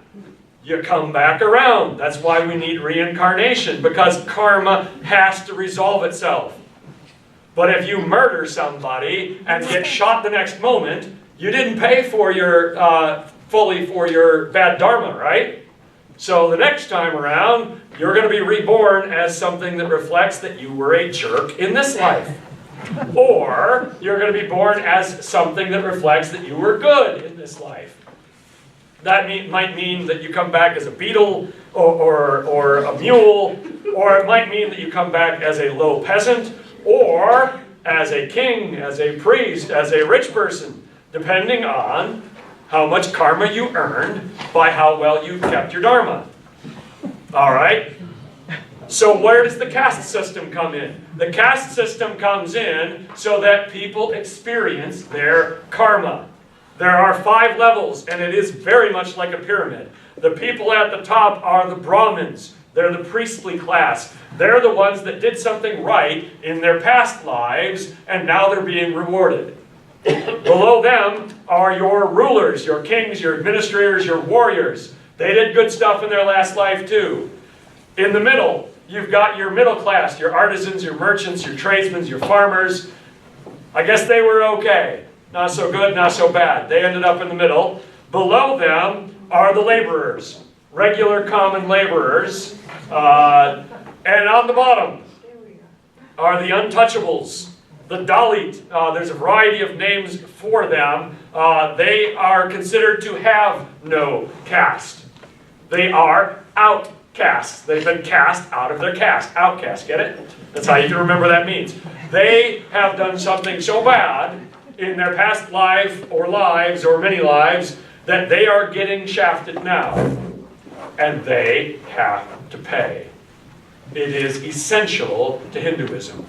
Speaker 1: You come back around. That's why we need reincarnation, because karma has to resolve itself. But if you murder somebody and get shot the next moment, you didn't pay for fully for your bad dharma, right? So the next time around, you're going to be reborn as something that reflects that you were a jerk in this life. Or you're going to be born as something that reflects that you were good in this life. That might mean that you come back as a beetle or a mule, or it might mean that you come back as a low peasant, or as a king, as a priest, as a rich person, depending on how much karma you earned by how well you kept your dharma. All right? So where does the caste system come in? The caste system comes in so that people experience their karma. There are 5 levels, and it is very much like a pyramid. The people at the top are the Brahmins. They're the priestly class. They're the ones that did something right in their past lives, and now they're being rewarded. Below them are your rulers, your kings, your administrators, your warriors. They did good stuff in their last life too. In the middle, you've got your middle class, your artisans, your merchants, your tradesmen, your farmers. I guess they were okay. Not so good, not so bad. They ended up in the middle. Below them are the laborers, regular common laborers. And on the bottom are the untouchables. The Dalit, there's a variety of names for them. They are considered to have no caste. They are outcasts. They've been cast out of their caste. Outcast, get it? That's how you can remember that means. They have done something so bad in their past life or lives or many lives that they are getting shafted now. And they have to pay. It is essential to Hinduism.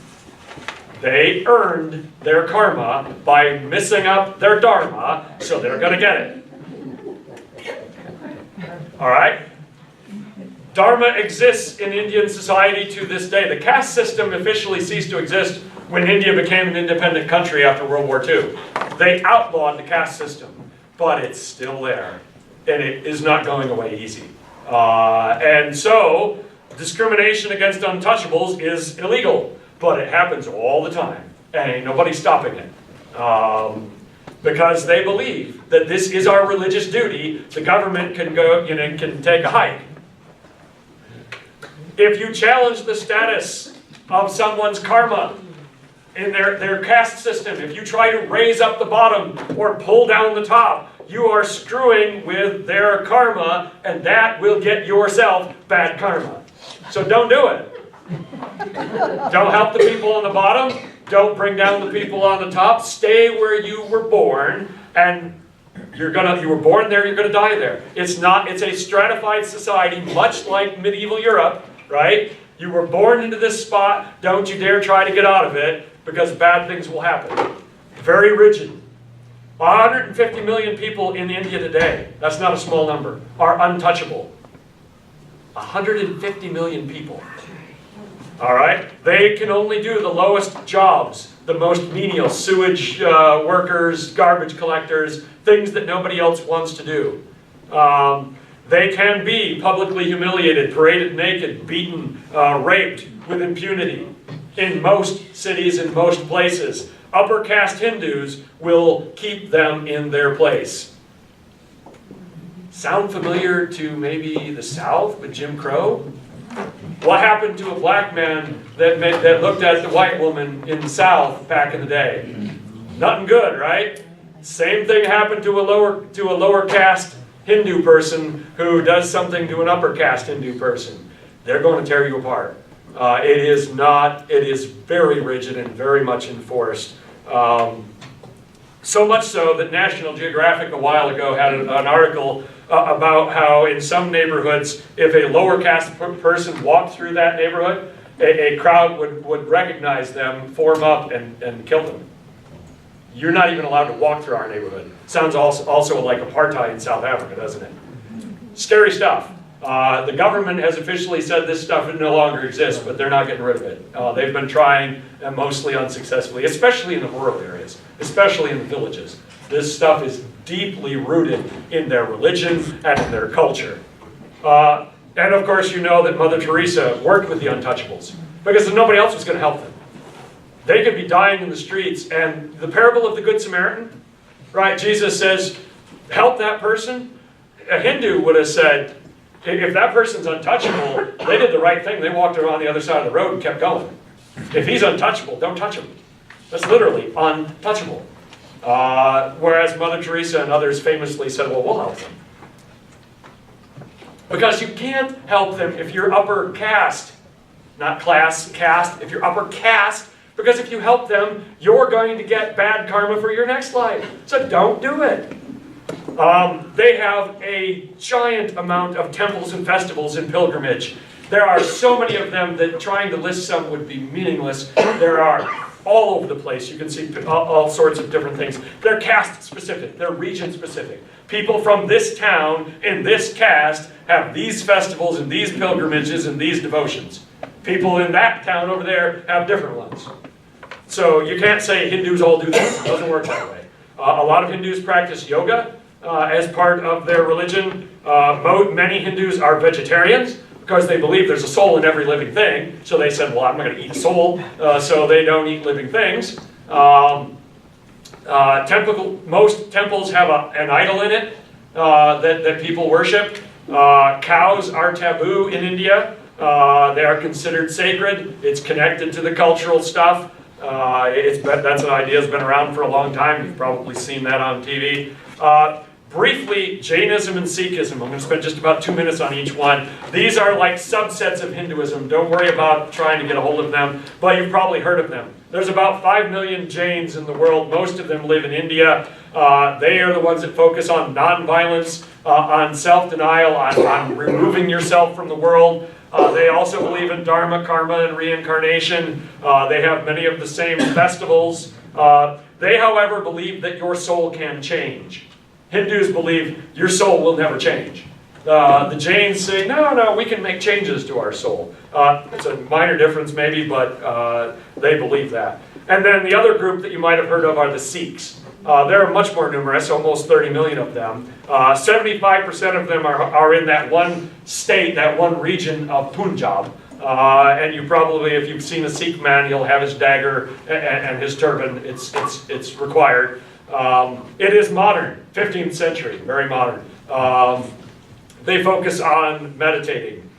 Speaker 1: They earned their karma by messing up their dharma, so they're going to get it. All right? Dharma exists in Indian society to this day. The caste system officially ceased to exist when India became an independent country after World War II. They outlawed the caste system, but it's still there, and it is not going away easy. And so, discrimination against untouchables is illegal. But it happens all the time, and ain't nobody stopping it. Because they believe that this is our religious duty. The government can go, can take a hike. If you challenge the status of someone's karma in their caste system, if you try to raise up the bottom or pull down the top, you are screwing with their karma, and that will get yourself bad karma. So don't do it. Don't help the people on the bottom. Don't bring down the people on the top. Stay where you were born, and you were born there, you're gonna die there. It's a stratified society, much like medieval Europe, right? You were born into this spot, don't you dare try to get out of it, because bad things will happen. Very rigid. 150 million people in India today, that's not a small number, are untouchable. 150 million people. All right? They can only do the lowest jobs, the most menial, sewage workers, garbage collectors, things that nobody else wants to do. They can be publicly humiliated, paraded naked, beaten, raped with impunity in most cities, in most places. Upper caste Hindus will keep them in their place. Sound familiar to maybe the South with Jim Crow? What happened to a black man that looked at the white woman in the South back in the day? Nothing good, right? Same thing happened to a lower caste Hindu person who does something to an upper caste Hindu person. They're going to tear you apart. It is very rigid and very much enforced. So much so that National Geographic a while ago had an article about how in some neighborhoods, if a lower caste person walked through that neighborhood, a crowd would recognize them, form up, and kill them. You're not even allowed to walk through our neighborhood. Sounds also like apartheid in South Africa, doesn't it? Scary stuff. The government has officially said this stuff no longer exists, but they're not getting rid of it. They've been trying, mostly unsuccessfully, especially in the rural areas, especially in the villages. This stuff is deeply rooted in their religion and in their culture. And of course you know that Mother Teresa worked with the untouchables, because nobody else was going to help them. They could be dying in the streets, and the parable of the Good Samaritan, right? Jesus says, help that person. A Hindu would have said, If that person's untouchable, they did the right thing. They walked around the other side of the road and kept going. If he's untouchable, don't touch him. That's literally untouchable. Whereas Mother Teresa and others famously said, well, we'll help them. Because you can't help them if you're upper caste. Not class, caste. If you're upper caste, because if you help them, you're going to get bad karma for your next life. So don't do it. They have a giant amount of temples and festivals in pilgrimage. There are so many of them that trying to list some would be meaningless. There are all over the place. You can see all sorts of different things. They're caste specific. They're region specific. People from this town in this caste have these festivals and these pilgrimages and these devotions. People in that town over there have different ones. So you can't say Hindus all do this. It doesn't work that way. A lot of Hindus practice yoga as part of their religion. Many Hindus are vegetarians because they believe there's a soul in every living thing. So they said, well, I'm not going to eat a soul, so they don't eat living things. Most temples have an idol in it that people worship. Cows are taboo in India. They are considered sacred. It's connected to the cultural stuff. That's an idea that's been around for a long time. You've probably seen that on TV. Briefly, Jainism and Sikhism. I'm going to spend just about 2 minutes on each one. These are like subsets of Hinduism. Don't worry about trying to get a hold of them, but you've probably heard of them. There's about 5 million Jains in the world. Most of them live in India. They are the ones that focus on nonviolence, on self-denial, on removing yourself from the world. They also believe in dharma, karma, and reincarnation. They have many of the same festivals. They, however, believe that your soul can change. Hindus believe your soul will never change. The Jains say, no, we can make changes to our soul. It's a minor difference maybe, but they believe that. And then the other group that you might have heard of are the Sikhs. They're much more numerous, almost 30 million of them. 75% of them are in that one state, that one region of Punjab. And you probably, if you've seen a Sikh man, he'll have his dagger and his turban. It's required. It is modern, 15th century, very modern. They focus on meditating.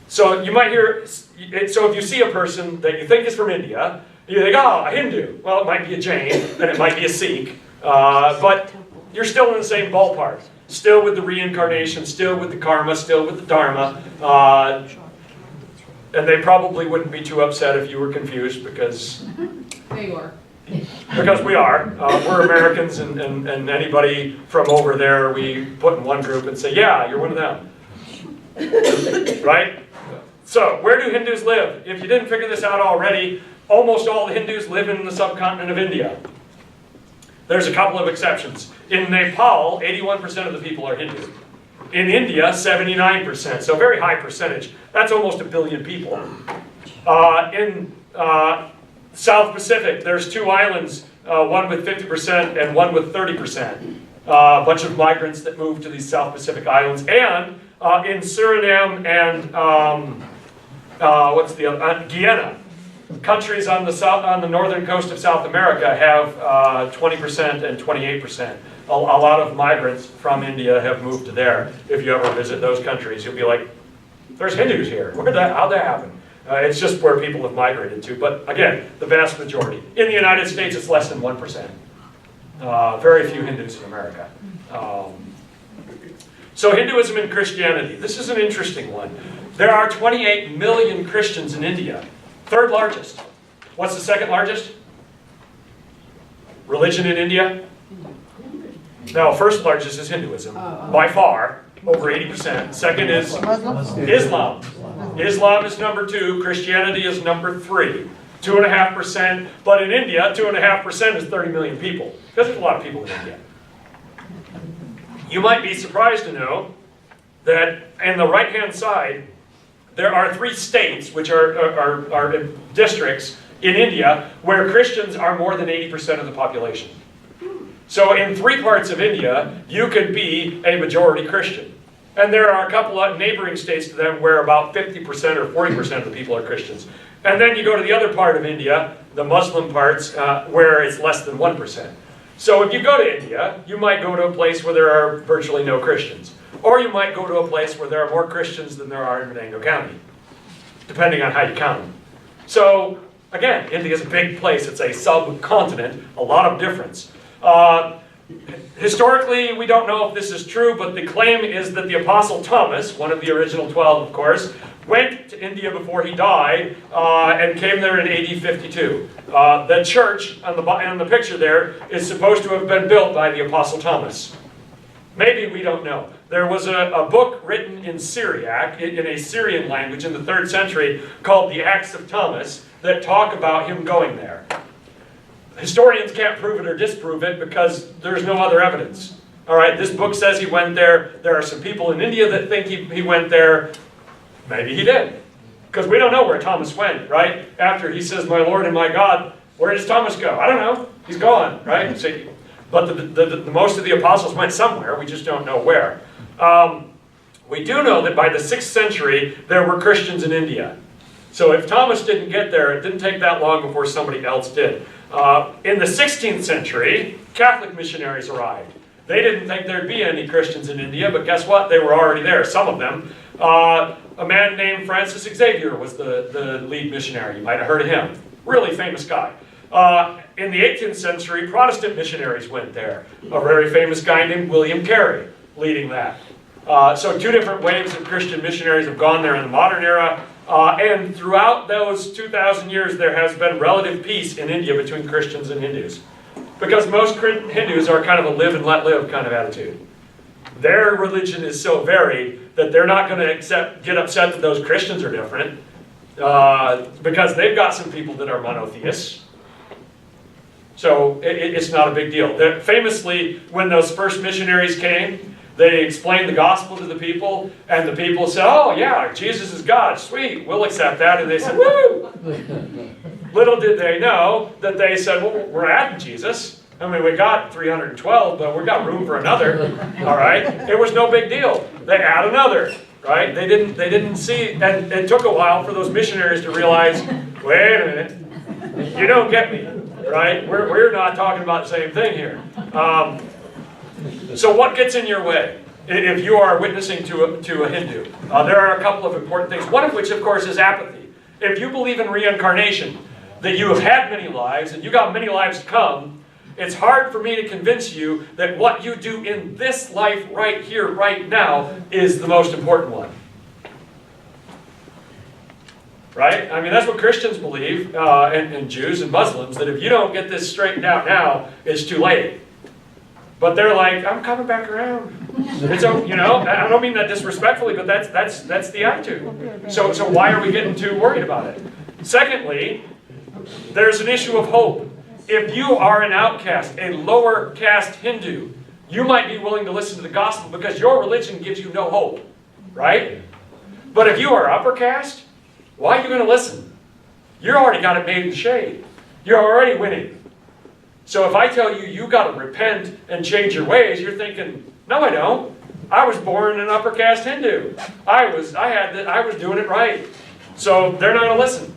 Speaker 1: So you might hear, so if you see a person that you think is from India, you think, oh, a Hindu. Well, it might be a Jain, and it might be a Sikh, but you're still in the same ballpark. Still with the reincarnation, still with the karma, still with the dharma. And they probably wouldn't be too upset if you were confused, because
Speaker 2: They are.
Speaker 1: because we are. We're Americans, and anybody from over there we put in one group and say, yeah, you're one of them. Right? So, where do Hindus live? If you didn't figure this out already, almost all the Hindus live in the subcontinent of India. There's a couple of exceptions. In Nepal, 81% of the people are Hindu. In India, 79%, so a very high percentage. That's almost 1 billion people. In South Pacific, there's 2 islands, one with 50% and one with 30%. A bunch of migrants that move to these South Pacific islands. And in Suriname and what's the other? Guyana. Countries on the northern coast of South America have 20% and 28%. A lot of migrants from India have moved to there. If you ever visit those countries, you'll be like, there's Hindus here. How'd that happen? It's just where people have migrated to. But again, the vast majority. In the United States, it's less than 1%. Very few Hindus in America. So Hinduism and Christianity. This is an interesting one. There are 28 million Christians in India. 3rd largest. What's the 2nd largest? Religion in India? No, 1st largest is Hinduism. By far, over 80%. Second is Islam. Islam is number 2. Christianity is number 3. 2.5%. But in India, 2.5% is 30 million people. Because there's a lot of people in India. You might be surprised to know that in the right-hand side, there are 3 states, which are districts in India, where Christians are more than 80% of the population. So in 3 parts of India, you could be a majority Christian. And there are a couple of neighboring states to them where about 50% or 40% of the people are Christians. And then you go to the other part of India, the Muslim parts, where it's less than 1%. So if you go to India, you might go to a place where there are virtually no Christians. or you might go to a place where there are more Christians than there are in Venango County, depending on how you count them. So, again, India is a big place. It's a subcontinent, a lot of difference. Historically, we don't know if this is true, but the claim is that the Apostle Thomas, one of the original 12, of course, went to India before he died and came there in AD 52. The church on the picture there is supposed to have been built by the Apostle Thomas. Maybe, we don't know. There was a book written in Syriac, in a Syrian language in the 3rd century, called the Acts of Thomas, that talk about him going there. Historians can't prove it or disprove it because there's no other evidence. All right, this book says he went there. There are some people in India that think he went there. Maybe he did. Because we don't know where Thomas went, right? After he says, "My Lord and my God," where does Thomas go? I don't know. He's gone, right? So, but the most of the apostles went somewhere. We just don't know where. We do know that by the 6th century, there were Christians in India. So if Thomas didn't get there, it didn't take that long before somebody else did. In the 16th century, Catholic missionaries arrived. They didn't think there'd be any Christians in India, but guess what? They were already there, some of them. A man named Francis Xavier was the lead missionary. You might have heard of him. Really famous guy. In the 18th century, Protestant missionaries went there. A very famous guy named William Carey leading that. So 2 different waves of Christian missionaries have gone there in the modern era. And throughout those 2,000 years, there has been relative peace in India between Christians and Hindus. Because most Hindus are kind of a live and let live kind of attitude. Their religion is so varied that they're not going to get upset that those Christians are different. Because they've got some people that are monotheists. So it's not a big deal. Famously, when those first missionaries came, they explained the gospel to the people, and the people said, "Oh yeah, Jesus is God, sweet, we'll accept that." And they said, "Woo!" Little did they know that they said, "Well, we're adding Jesus. I mean, we got 312, but we've got room for another." All right? It was no big deal. They add another, right? They didn't see, and it took a while for those missionaries to realize, wait a minute, you don't get me, right? We're not talking about the same thing here. So what gets in your way if you are witnessing to a Hindu? There are a couple of important things, one of which, of course, is apathy. If you believe in reincarnation, that you have had many lives, and you got many lives to come, it's hard for me to convince you that what you do in this life right here, right now, is the most important one. Right? I mean, that's what Christians believe, and Jews and Muslims, that if you don't get this straightened out now, it's too late. But they're like, "I'm coming back around." And so, you know, I don't mean that disrespectfully, but that's the attitude. So why are we getting too worried about it? Secondly, there's an issue of hope. If you are an outcast, a lower caste Hindu, you might be willing to listen to the gospel because your religion gives you no hope, right? But if you are upper caste, why are you going to listen? You already got it made in the shade. You're already winning. So if I tell you, you got to repent and change your ways, you're thinking, "No, I don't. I was born an upper caste Hindu. I was doing it right." So they're not going to listen.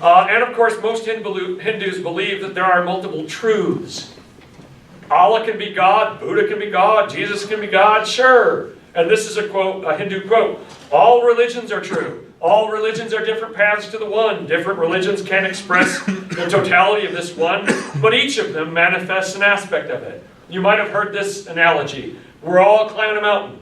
Speaker 1: And of course, most Hindus believe that there are multiple truths. Allah can be God, Buddha can be God, Jesus can be God, sure. And this is a quote, a Hindu quote: "All religions are true. All religions are different paths to the one. Different religions can express the totality of this one, but each of them manifests an aspect of it." You might have heard this analogy. We're all climbing a mountain.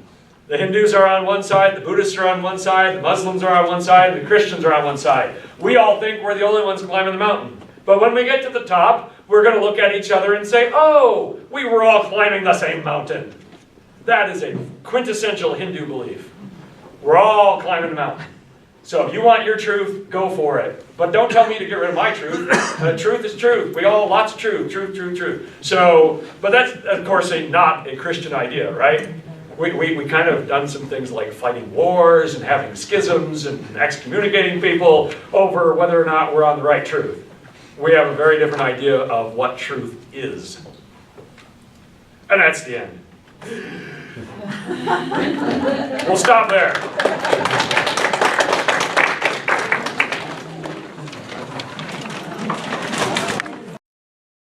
Speaker 1: The Hindus are on one side, the Buddhists are on one side, the Muslims are on one side, the Christians are on one side. We all think we're the only ones climbing the mountain. But when we get to the top, we're going to look at each other and say, "Oh, we were all climbing the same mountain." That is a quintessential Hindu belief. We're all climbing the mountain. So if you want your truth, go for it. But don't tell me to get rid of my truth. Truth is truth. We all, lots of truth. Truth, truth, truth. So, but that's, of course, not a Christian idea, right? We kind of done some things like fighting wars and having schisms and excommunicating people over whether or not we're on the right truth. We have a very different idea of what truth is. And that's the end. We'll stop there.